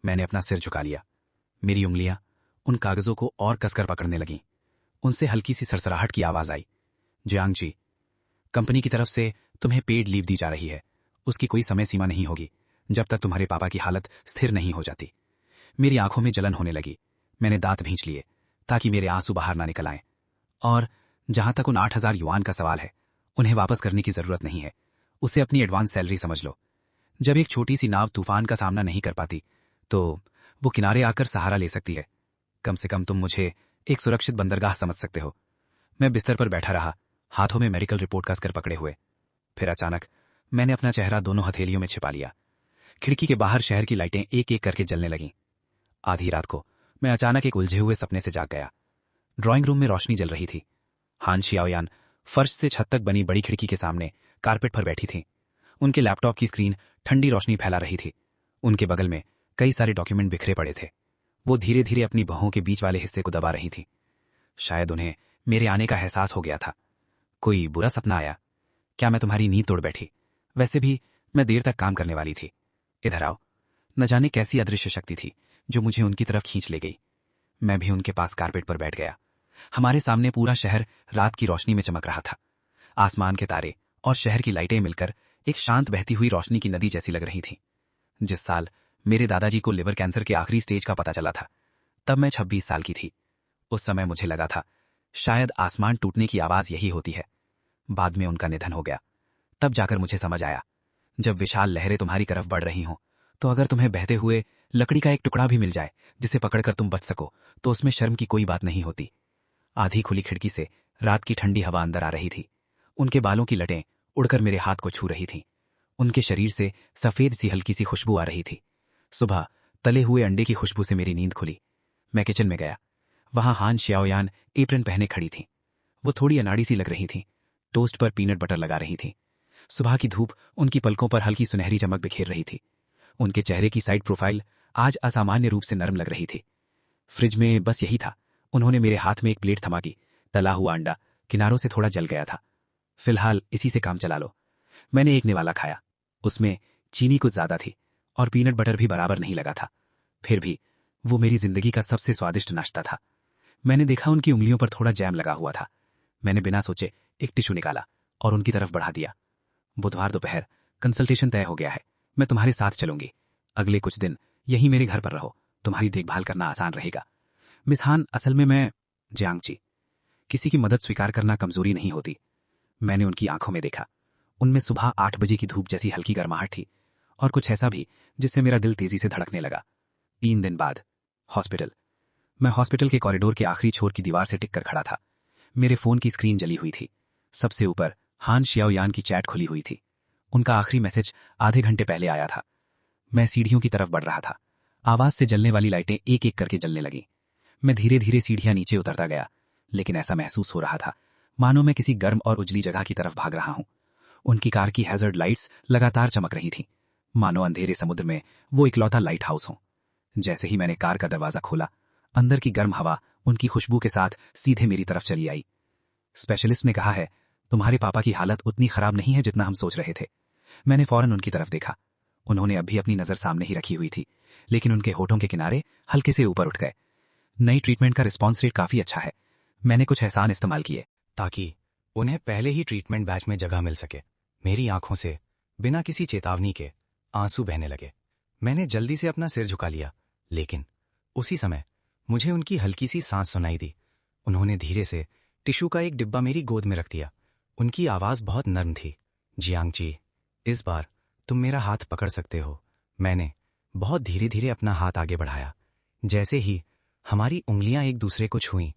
मैंने अपना सिर झुका लिया। मेरी उंगलियां उन कागजों को और कसकर पकड़ने लगीं। उनसे हल्की सी सरसराहट की आवाज आई। जियांग जी, कंपनी की तरफ से तुम्हें पेड लीव दी जा रही है। उसकी कोई समय सीमा नहीं होगी जब तक तुम्हारे पापा की हालत स्थिर नहीं हो जाती। मेरी आंखों में जलन होने लगी। मैंने दांत भींच लिए ताकि मेरे आंसू बाहर ना निकल आएं। और जहां तक उन 8,000 युआन का सवाल है, उन्हें वापस करने की जरूरत नहीं है। उसे अपनी एडवांस सैलरी समझ लो। जब एक छोटी सी नाव तूफान का सामना नहीं कर पाती, तो वो किनारे आकर सहारा ले सकती है। कम से कम तुम मुझे एक सुरक्षित बंदरगाह समझ सकते हो। मैं बिस्तर पर बैठा रहा, हाथों में मेडिकल रिपोर्ट कसकर पकड़े हुए। फिर अचानक मैंने अपना चेहरा दोनों हथेलियों में छिपा लिया। खिड़की के बाहर शहर की लाइटें एक एक करके जलने लगीं। आधी रात को मैं अचानक एक उलझे हुए सपने से जाग गया। ड्राइंग रूम में रोशनी जल रही थी। हान शियाओयान फर्श से छत तक बनी बड़ी खिड़की के सामने कारपेट पर बैठी थीं। उनके लैपटॉप की स्क्रीन ठंडी रोशनी फैला रही थी। उनके बगल में कई सारे डॉक्यूमेंट बिखरे पड़े थे। वो धीरे धीरे अपनी बाहों के बीच वाले हिस्से को दबा रही थी। शायद उन्हें मेरे आने का एहसास हो गया था। कोई बुरा सपना आया? क्या मैं तुम्हारी नींद तोड़ बैठी? वैसे भी मैं देर तक काम करने वाली थी। इधर आओ। न जाने कैसी अदृश्य शक्ति थी जो मुझे उनकी तरफ खींच ले गई। मैं भी उनके पास कारपेट पर बैठ गया। हमारे सामने पूरा शहर रात की रोशनी में चमक रहा था। आसमान के तारे और शहर की लाइटें मिलकर एक शांत बहती हुई रोशनी की नदी जैसी लग रही थी। जिस साल मेरे दादाजी को लिवर कैंसर के आखिरी स्टेज का पता चला था, तब मैं 26 साल की थी। उस समय मुझे लगा था शायद आसमान टूटने की आवाज यही होती है। बाद में उनका निधन हो गया। तब जाकर मुझे समझ आया, जब विशाल लहरें तुम्हारी तरफ बढ़ रही हों, तो अगर तुम्हें बहते हुए लकड़ी का एक टुकड़ा भी मिल जाए जिसे पकड़कर तुम बच सको, तो उसमें शर्म की कोई बात नहीं होती। आधी खुली खिड़की से रात की ठंडी हवा अंदर आ रही थी। उनके बालों की लटें उड़कर मेरे हाथ को छू रही थीं। उनके शरीर से सफेद सी हल्की सी खुशबू आ रही थी। सुबह तले हुए अंडे की खुशबू से मेरी नींद खुली। मैं किचन में गया। वहां हान शियाओयान एप्रन पहने खड़ी थीं। वो थोड़ी अनाड़ी सी लग रही थीं। टोस्ट पर पीनट बटर लगा रही थीं। सुबह की धूप उनकी पलकों पर हल्की सुनहरी चमक बिखेर रही थी। उनके चेहरे की साइड प्रोफाइल आज असामान्य रूप से नरम लग रही थी। फ्रिज में बस यही था। उन्होंने मेरे हाथ में एक प्लेट थमा दी। तला हुआ अंडा किनारों से थोड़ा जल गया था। फिलहाल इसी से काम चला लो। मैंने एक निवाला खाया। उसमें चीनी कुछ ज्यादा थी और पीनट बटर भी बराबर नहीं लगा था। फिर भी वो मेरी जिंदगी का सबसे स्वादिष्ट नाश्ता था। मैंने देखा उनकी उंगलियों पर थोड़ा जैम लगा हुआ था। मैंने बिना सोचे एक टिश्यू निकाला और उनकी तरफ बढ़ा दिया। बुधवार दोपहर कंसल्टेशन तय हो गया है। मैं तुम्हारे साथ चलूंगी। अगले कुछ दिन यहीं मेरे घर पर रहो। तुम्हारी देखभाल करना आसान रहेगा। मिस हान, असल में मैं जियांग जी, किसी की मदद स्वीकार करना कमजोरी नहीं होती। मैंने उनकी आंखों में देखा। उनमें सुबह 8 बजे की धूप जैसी हल्की गर्माहट थी और कुछ ऐसा भी जिससे मेरा दिल तेजी से धड़कने लगा। 3 दिन बाद हॉस्पिटल। मैं हॉस्पिटल के कॉरिडोर के आखिरी छोर की दीवार से टिककर खड़ा था। मेरे फोन की स्क्रीन जली हुई थी। सबसे ऊपर हान शियाओयान की चैट खुली हुई थी। उनका आखिरी मैसेज आधे घंटे पहले आया था। मैं सीढ़ियों की तरफ बढ़ रहा था। आवाज से जलने वाली लाइटें एक एक करके जलने लगीं। मैं धीरे धीरे सीढ़ियां नीचे उतरता गया, लेकिन ऐसा महसूस हो रहा था मानो मैं किसी गर्म और उजली जगह की तरफ भाग रहा हूं। उनकी कार की हैजर्ड लाइट्स लगातार चमक रही थीं, मानो अंधेरे समुद्र में वो इकलौता लाइट हाउस हो। जैसे ही मैंने कार का दरवाजा खोला, अंदर की गर्म हवा उनकी खुशबू के साथ सीधे मेरी तरफ चली आई। स्पेशलिस्ट ने कहा है तुम्हारे पापा की हालत उतनी खराब नहीं है जितना हम सोच रहे थे। मैंने फौरन उनकी तरफ देखा। उन्होंने अभी अपनी नजर सामने ही रखी हुई थी, लेकिन उनके होठों के किनारे हल्के से ऊपर उठ गए। नई ट्रीटमेंट का रिस्पॉन्स रेट काफी अच्छा है। मैंने कुछ एहसान इस्तेमाल किए ताकि उन्हें पहले ही ट्रीटमेंट बैच में जगह मिल सके। मेरी आंखों से बिना किसी चेतावनी के आंसू बहने लगे। मैंने जल्दी से अपना सिर झुका लिया, लेकिन उसी समय मुझे उनकी हल्की सी सांस सुनाई दी। उन्होंने धीरे से टिश्यू का एक डिब्बा मेरी गोद में रख दिया। उनकी आवाज बहुत नर्म थी। जियांग जी, इस बार तुम मेरा हाथ पकड़ सकते हो। मैंने बहुत धीरे धीरे अपना हाथ आगे बढ़ाया। जैसे ही हमारी उंगलियां एक दूसरे को छुईं,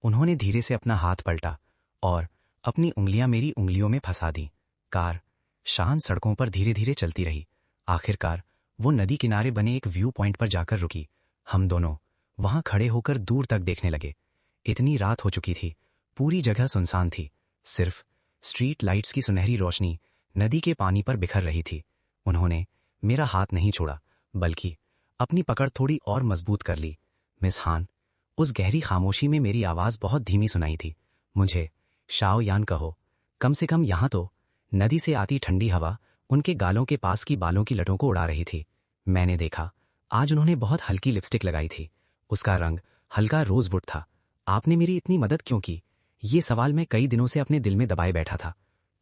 उन्होंने धीरे से अपना हाथ पलटा और अपनी उंगलियां मेरी उंगलियों में फंसा दी। कार शांत सड़कों पर धीरे धीरे चलती रही। आखिरकार वो नदी किनारे बने एक व्यू पॉइंट पर जाकर रुकी। हम दोनों वहां खड़े होकर दूर तक देखने लगे। इतनी रात हो चुकी थी, पूरी जगह सुनसान थी, सिर्फ स्ट्रीट लाइट्स की सुनहरी रोशनी नदी के पानी पर बिखर रही थी। उन्होंने मेरा हाथ नहीं छोड़ा, बल्कि अपनी पकड़ थोड़ी और मजबूत कर ली। मिस हान, उस गहरी खामोशी में मेरी आवाज बहुत धीमी सुनाई थी। मुझे शाओ यान कहो, कम से कम यहां तो। नदी से आती ठंडी हवा उनके गालों के पास की बालों की लटों को उड़ा रही थी। मैंने देखा, आज उन्होंने बहुत हल्की लिपस्टिक लगाई थी। उसका रंग हल्का रोजवुड था। आपने मेरी इतनी मदद क्यों की? ये सवाल मैं कई दिनों से अपने दिल में दबाए बैठा था।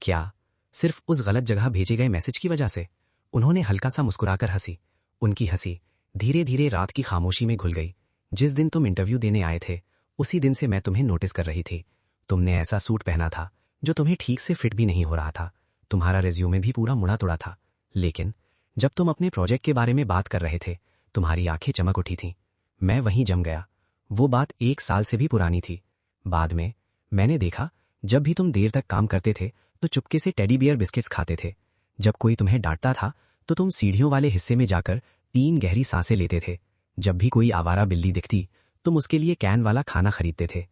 क्या सिर्फ उस गलत जगह भेजे गए मैसेज की वजह से? उन्होंने हल्का सा मुस्कुराकर हंसी। उनकी हंसी धीरे धीरे रात की खामोशी में घुल गई। जिस दिन तुम इंटरव्यू देने आए थे, उसी दिन से मैं तुम्हें नोटिस कर रही थी। तुमने ऐसा सूट पहना था जो तुम्हें ठीक से फिट भी नहीं हो रहा था। तुम्हारा रिज्यूमे भी पूरा मुड़ा तुड़ा था। लेकिन जब तुम अपने प्रोजेक्ट के बारे में बात कर रहे थे, तुम्हारी आंखें चमक उठी थीं। मैं वहीं जम गया। वो बात 1 साल से भी पुरानी थी। बाद में मैंने देखा, जब भी तुम देर तक काम करते थे तो चुपके से टेडी बियर बिस्किट्स खाते थे। जब कोई तुम्हें डांटता था तो तुम सीढ़ियों वाले हिस्से में जाकर 3 गहरी सांसें लेते थे। जब भी कोई आवारा बिल्ली दिखती, तुम उसके लिए कैन वाला खाना खरीदते थे।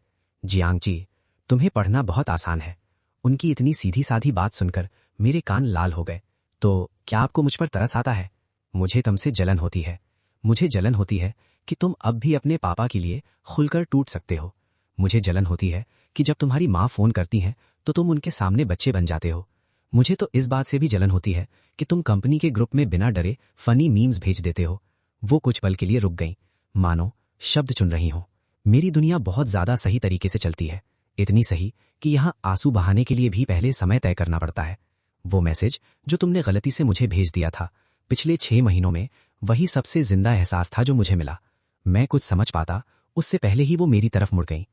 जियांग जी, तुम्हें पढ़ना बहुत आसान है। उनकी इतनी सीधी साधी बात सुनकर मेरे कान लाल हो गए। तो क्या आपको मुझ पर तरस आता है? मुझे तुमसे जलन होती है। मुझे जलन होती है कि तुम अब भी अपने पापा के लिए खुलकर टूट सकते हो। मुझे जलन होती है कि जब तुम्हारी माँ फोन करती हैं तो तुम उनके सामने बच्चे बन जाते हो। मुझे तो इस बात से भी जलन होती है कि तुम कंपनी के ग्रुप में बिना डरे फनी मीम्स भेज देते हो। वो कुछ पल के लिए रुक गईं, मानो शब्द चुन रही हो। मेरी दुनिया बहुत ज्यादा सही तरीके से चलती है, इतनी सही कि यहाँ आंसू बहाने के लिए भी पहले समय तय करना पड़ता है। वो मैसेज जो तुमने गलती से मुझे भेज दिया था पिछले 6 महीनों में, वही सबसे जिंदा एहसास था जो मुझे मिला। मैं कुछ समझ पाता उससे पहले ही वो मेरी तरफ मुड़ गई।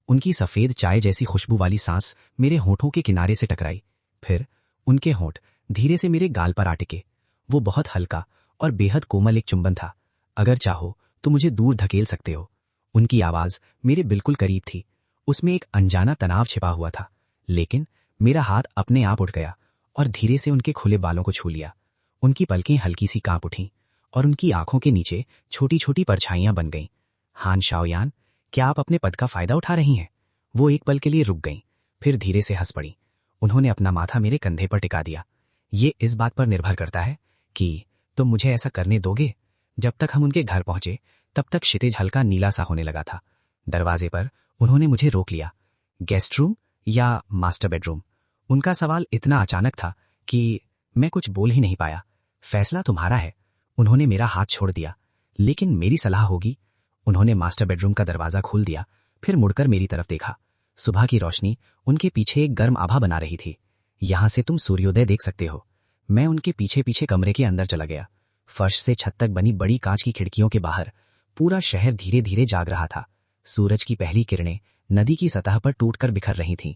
उनकी सफेद चाय जैसी खुशबू वाली सांस मेरे होठों के किनारे से टकराई। फिर उनके होंठ धीरे से मेरे गाल पर आ टिके। वो बहुत हल्का और बेहद कोमल एक चुंबन था। अगर चाहो तो मुझे दूर धकेल सकते हो। उनकी आवाज मेरे बिल्कुल करीब थी। उसमें एक अनजाना तनाव छिपा हुआ था। लेकिन मेरा हाथ अपने आप उठ गया और धीरे से उनके खुले बालों को छू लिया। उनकी पलकें हल्की सी कांप उठीं और उनकी आंखों के नीचे छोटी छोटी परछाइयां बन गईं। हान शाओयान, क्या आप अपने पद का फायदा उठा रही हैं? वो एक पल के लिए रुक गईं, फिर धीरे से हंस पड़ी। उन्होंने अपना माथा मेरे कंधे पर टिका दिया। ये इस बात पर निर्भर करता है कि तुम मुझे ऐसा करने दोगे। जब तक हम उनके घर पहुंचे, तब तक क्षितिज हल्का नीला सा होने लगा था। दरवाजे पर उन्होंने मुझे रोक लिया। गेस्ट रूम या मास्टर बेडरूम? उनका सवाल इतना अचानक था कि मैं कुछ बोल ही नहीं पाया। फैसला तुम्हारा है। उन्होंने मेरा हाथ छोड़ दिया। लेकिन मेरी सलाह होगी। उन्होंने मास्टर बेडरूम का दरवाजा खोल दिया, फिर मुड़कर मेरी तरफ देखा। सुबह की रोशनी उनके पीछे एक गर्म आभा बना रही थी। यहां से तुम सूर्योदय देख सकते हो। मैं उनके पीछे पीछे कमरे के अंदर चला गया। फर्श से छत तक बनी बड़ी कांच की खिड़कियों के बाहर पूरा शहर धीरे धीरे जाग रहा था। सूरज की पहली किरणें नदी की सतह पर टूटकर बिखर रही थीं।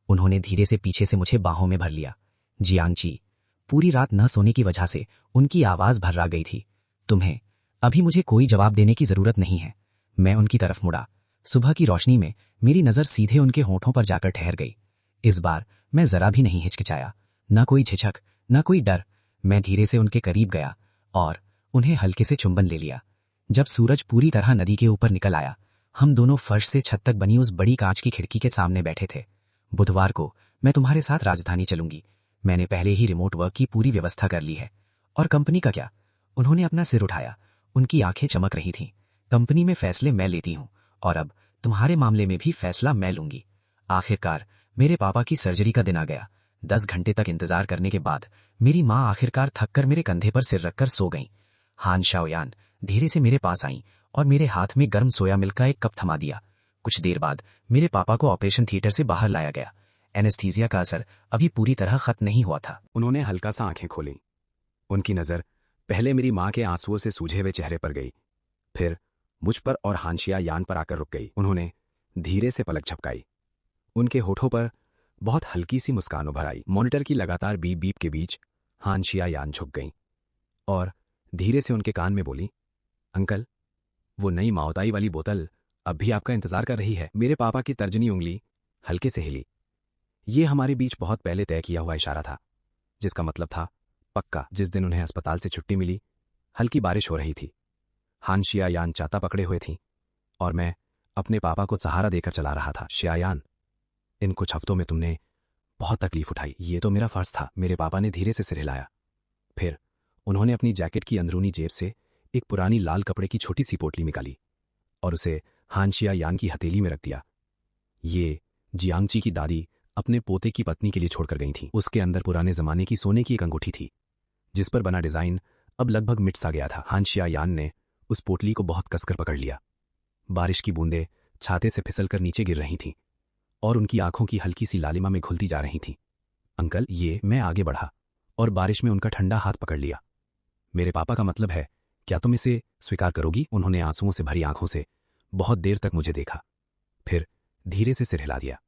उन्होंने धीरे से पीछे से मुझे बाहों में भर लिया। जियांग जी, पूरी रात न सोने की वजह से उनकी आवाज भर्रा गई थी। तुम्हें अभी मुझे कोई जवाब देने की जरूरत नहीं है। मैं उनकी तरफ मुड़ा। सुबह की रोशनी में मेरी नजर सीधे उनके होठों पर जाकर ठहर गई। इस बार मैं जरा भी नहीं हिचकिचाया, न कोई झिझक, न कोई डर। मैं धीरे से उनके करीब गया और उन्हें हल्के से चुंबन ले लिया। जब सूरज पूरी तरह नदी के ऊपर निकल आया, हम दोनों फर्श से छत तक बनी उस बड़ी कांच की खिड़की के सामने बैठे थे। बुधवार को मैं तुम्हारे साथ राजधानी चलूंगी। मैंने पहले ही रिमोट वर्क की पूरी व्यवस्था कर ली है। और कंपनी का क्या? उन्होंने अपना सिर उठाया। उनकी आंखें चमक रही थीं। कंपनी में फैसले मैं लेती हूँ और अब तुम्हारे मामले में भी फैसला मैं लूंगी। आखिरकार मेरे पापा की सर्जरी का दिन आ गया। 10 घंटे तक इंतजार करने के बाद मेरी माँ आखिरकार थककर मेरे कंधे पर सिर रखकर सो गईं। हान शाओयान धीरे से मेरे पास आईं और मेरे हाथ में गर्म सोया मिल्क का एक कप थमा दिया। कुछ देर बाद मेरे पापा को ऑपरेशन थिएटर से बाहर लाया गया। एनेस्थीसिया का असर अभी पूरी तरह खत्म नहीं हुआ था। उन्होंने हल्का सा आंखें खोली। उनकी नजर पहले मेरी माँ के आंसुओं से सूझे हुए चेहरे पर गई, फिर मुझ पर और हानशिया यान पर आकर रुक गई। उन्होंने धीरे से पलक झपकाई। उनके होठों पर बहुत हल्की सी मुस्कान उभर आई। मॉनिटर की लगातार बीप बीप के बीच हानशिया यान झुक गईं और धीरे से उनके कान में बोली, अंकल, वो नई माओताई वाली बोतल अब भी आपका इंतजार कर रही है। मेरे पापा की तर्जनी उंगली हल्के से हिली। ये हमारे बीच बहुत पहले तय किया हुआ इशारा था, जिसका मतलब था पक्का। जिस दिन उन्हें अस्पताल से छुट्टी मिली, हल्की बारिश हो रही थी। हानशिया यान चाता पकड़े हुए थी और मैं अपने पापा को सहारा देकर चला रहा था। शियायान, इन कुछ हफ्तों में तुमने बहुत तकलीफ उठाई। ये तो मेरा फर्ज था। मेरे पापा ने धीरे से सिर हिलाया। फिर उन्होंने अपनी जैकेट की अंदरूनी जेब से एक पुरानी लाल कपड़े की छोटी सी पोटली निकाली और उसे हानशिया यान की हथेली में रख दिया। ये जियांगची की दादी अपने पोते की पत्नी के लिए छोड़कर गई थी। उसके अंदर पुराने जमाने की सोने की एक अंगूठी थी जिस पर बना डिजाइन अब लगभग मिट सा गया था। हानशिया यान ने उस पोटली को बहुत कसकर पकड़ लिया। बारिश की बूंदें छाते से फिसलकर नीचे गिर रही थीं और उनकी आंखों की हल्की सी लालिमा में घुलती जा रही थीं। अंकल, ये। मैं आगे बढ़ा और बारिश में उनका ठंडा हाथ पकड़ लिया। मेरे पापा का मतलब है, क्या तुम इसे स्वीकार करोगी? उन्होंने आंसुओं से भरी आंखों से बहुत देर तक मुझे देखा, फिर धीरे से सिर हिला दिया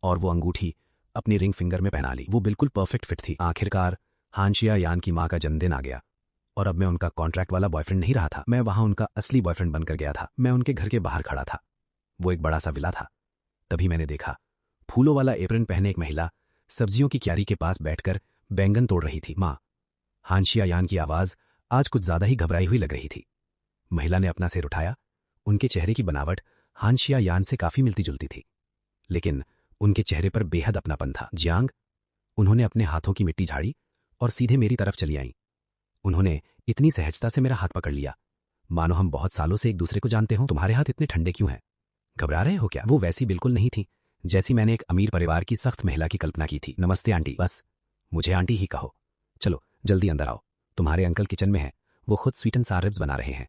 और वो अंगूठी अपनी रिंग फिंगर में पहना ली। वो बिल्कुल परफेक्ट फिट थी। आखिरकार हानशिया यान की मां का जन्मदिन आ गया और अब मैं उनका कॉन्ट्रैक्ट वाला बॉयफ्रेंड नहीं रहा था। मैं वहां उनका असली बॉयफ्रेंड बनकर गया था। मैं उनके घर के बाहर खड़ा था। वो एक बड़ा सा विला था। तभी मैंने देखा, फूलों वाला एप्रन पहने एक महिला सब्जियों की क्यारी के पास बैठकर बैंगन तोड़ रही थी। मां। हानशिया यान की आवाज आज कुछ ज्यादा ही घबराई हुई लग रही थी। महिला ने अपना सिर उठाया। उनके चेहरे की बनावट हानशिया यान से काफी मिलती जुलती थी, लेकिन उनके चेहरे पर बेहद अपनापन था। जियांग। उन्होंने अपने हाथों की मिट्टी झाड़ी और सीधे मेरी तरफ चली आईं। उन्होंने इतनी सहजता से मेरा हाथ पकड़ लिया मानो हम बहुत सालों से एक दूसरे को जानते हों। तुम्हारे हाथ इतने ठंडे क्यों हैं? घबरा रहे हो क्या? वो वैसी बिल्कुल नहीं थी जैसी मैंने एक अमीर परिवार की सख्त महिला की कल्पना की थी। नमस्ते आंटी। बस मुझे आंटी ही कहो। चलो जल्दी अंदर आओ, तुम्हारे अंकल किचन में हैं। वो खुद स्वीट एंड सार रिब्स बना रहे हैं।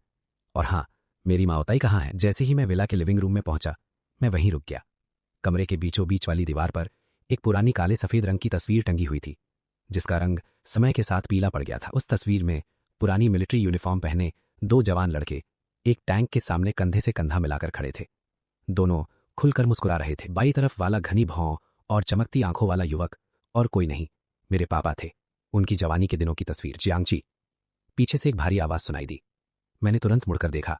और हाँ, मेरी माओताई कहाँ है? जैसे ही मैं विला के लिविंग रूम में पहुंचा, मैं वहीं रुक गया। कमरे के बीचों बीच वाली दीवार पर एक पुरानी काले सफेद रंग की तस्वीर टंगी हुई थी जिसका रंग समय के साथ पीला पड़ गया था। उस तस्वीर में पुरानी मिलिट्री यूनिफॉर्म पहने दो जवान लड़के एक टैंक के सामने कंधे से कंधा मिलाकर खड़े थे। दोनों खुलकर मुस्कुरा रहे थे। बाईं तरफ वाला घनी भौं और चमकती आंखों वाला युवक और कोई नहीं, मेरे पापा थे। उनकी जवानी के दिनों की तस्वीर। जियांगची। पीछे से एक भारी आवाज सुनाई दी। मैंने तुरंत मुड़कर देखा।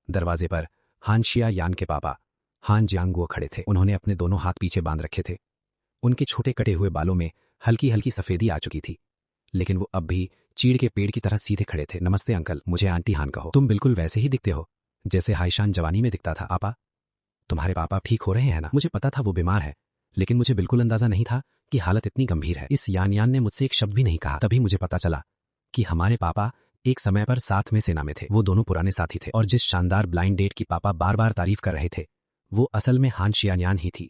दरवाजे पर हानशिया यान के पापा हान जियांगुओ खड़े थे। उन्होंने अपने दोनों हाथ पीछे बांध रखे थे। उनके छोटे कटे हुए बालों में हल्की हल्की सफेदी आ चुकी थी, लेकिन वो अब भी चीड़ के पेड़ की तरह सीधे खड़े थे। नमस्ते अंकल, मुझे आंटी हान कहो। तुम बिल्कुल वैसे ही दिखते हो जैसे हाईशान जवानी में दिखता था। आपा, तुम्हारे पापा ठीक हो रहे हैं ना? मुझे पता था वो बीमार है, लेकिन मुझे बिल्कुल अंदाजा नहीं था कि हालत इतनी गंभीर है। इस यान ने मुझसे एक शब्द भी नहीं कहा। तभी मुझे पता चला कि हमारे पापा एक समय पर साथ में सेना में थे। वो दोनों पुराने साथी थे और जिस शानदार ब्लाइंड डेट की पापा बार बार तारीफ कर रहे थे, वो असल में हानशिया यान ही थी।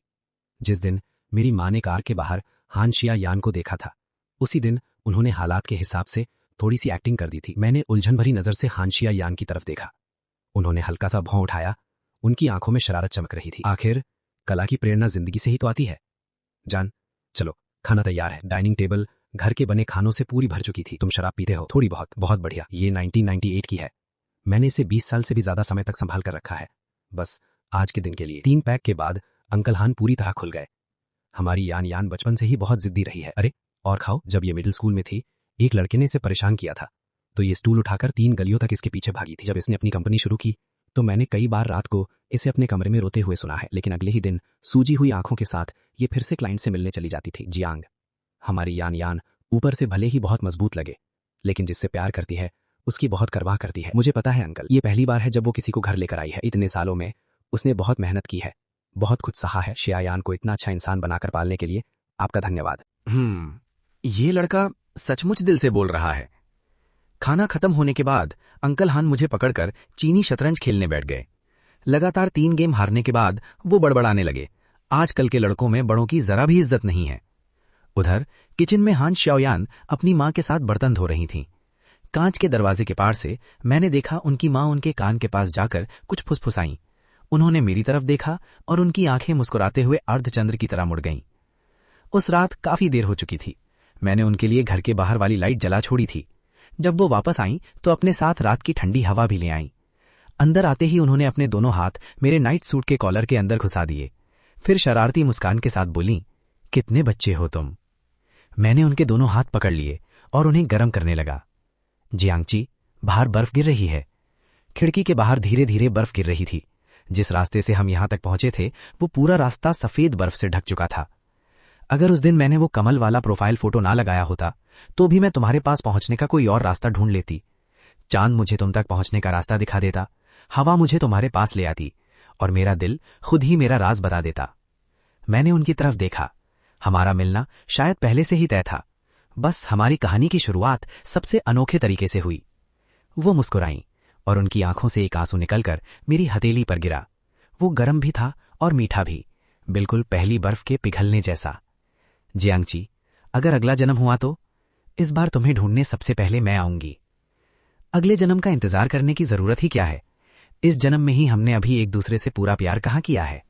जिस दिन मेरी मां ने कार के बाहर हानशिया यान को देखा था, उसी दिन उन्होंने हालात के हिसाब से थोड़ी सी एक्टिंग कर दी थी। मैंने उलझन भरी नजर से हानशिया यान की तरफ देखा। उन्होंने हल्का सा भौं उठाया। उनकी आंखों में शरारत चमक रही थी। आखिर कला की प्रेरणा जिंदगी से ही तो आती है। जान, चलो खाना तैयार है। डाइनिंग टेबल घर के बने खानों से पूरी भर चुकी थी। तुम शराब पीते हो? थोड़ी बहुत। बहुत बढ़िया। ये 1998 की है। मैंने इसे 20 साल से भी ज्यादा समय तक संभाल कर रखा है, बस आज के दिन के लिए। 3 पैक के बाद अंकल हान पूरी तरह खुल गए। हमारी यान बचपन से ही बहुत जिद्दी रही है। अरे और खाओ। जब ये मिडिल स्कूल में थी, एक लड़के ने इसे परेशान किया था, तो ये स्टूल उठाकर 3 गलियों तक इसके पीछे भागी थी। जब इसने अपनी कंपनी शुरू की तो मैंने कई बार रात को इसे अपने कमरे में रोते हुए सुना है, लेकिन अगले ही दिन सूजी हुई आंखों के साथ ये फिर से क्लाइंट से मिलने चली जाती थी। जियांग। हमारी यान ऊपर से भले ही बहुत मजबूत लगे, लेकिन जिससे प्यार करती है उसकी बहुत परवाह करती है। मुझे पता है अंकल, ये पहली बार है जब वो किसी को घर लेकर आई है। इतने सालों में उसने बहुत मेहनत की है, बहुत कुछ सहा है। शियायान को इतना अच्छा इंसान बनाकर पालने के लिए आपका धन्यवाद। ये लड़का सचमुच दिल से बोल रहा है। खाना खत्म होने के बाद अंकल हान मुझे पकड़कर चीनी शतरंज खेलने बैठ गए। लगातार 3 गेम हारने के बाद वो बड़बड़ाने लगे, आजकल के लड़कों में बड़ों की जरा भी इज्जत नहीं है। उधर किचन में हान शाओयान अपनी मां के साथ बर्तन धो रही थीं। कांच के दरवाजे के पार से मैंने देखा उनकी मां उनके कान के पास जाकर कुछ फुसफुसाईं। उन्होंने मेरी तरफ देखा और उनकी आंखें मुस्कुराते हुए अर्धचंद्र की तरह मुड़ गईं। उस रात काफी देर हो चुकी थी। मैंने उनके लिए घर के बाहर वाली लाइट जला छोड़ी थी। जब वो वापस आईं तो अपने साथ रात की ठंडी हवा भी ले आईं। अंदर आते ही उन्होंने अपने दोनों हाथ मेरे नाइट सूट के कॉलर के अंदर घुसा दिए। फिर शरारती मुस्कान के साथ बोलीं, कितने बच्चे हो तुम। मैंने उनके दोनों हाथ पकड़ लिए और उन्हें गर्म करने लगा। जियांगची, बाहर बर्फ गिर रही है। खिड़की के बाहर धीरे धीरे बर्फ गिर रही थी। जिस रास्ते से हम यहां तक पहुंचे थे वो पूरा रास्ता सफेद बर्फ से ढक चुका था। अगर उस दिन मैंने वो कमल वाला प्रोफाइल फोटो ना लगाया होता तो भी मैं तुम्हारे पास पहुंचने का कोई और रास्ता ढूंढ लेती। चांद मुझे तुम तक पहुंचने का रास्ता दिखा देता, हवा मुझे तुम्हारे पास ले आती और मेरा दिल खुद ही मेरा राज बता देता। मैंने उनकी तरफ देखा। हमारा मिलना शायद पहले से ही तय था, बस हमारी कहानी की शुरुआत सबसे अनोखे तरीके से हुई। वो मुस्कुराईं और उनकी आंखों से एक आंसू निकलकर मेरी हथेली पर गिरा। वो गर्म भी था और मीठा भी, बिल्कुल पहली बर्फ के पिघलने जैसा। जियांगची, अगर अगला जन्म हुआ तो इस बार तुम्हें ढूंढने सबसे पहले मैं आऊंगी। अगले जन्म का इंतजार करने की जरूरत ही क्या है? इस जन्म में ही हमने अभी एक दूसरे से पूरा प्यार कहाँ किया है।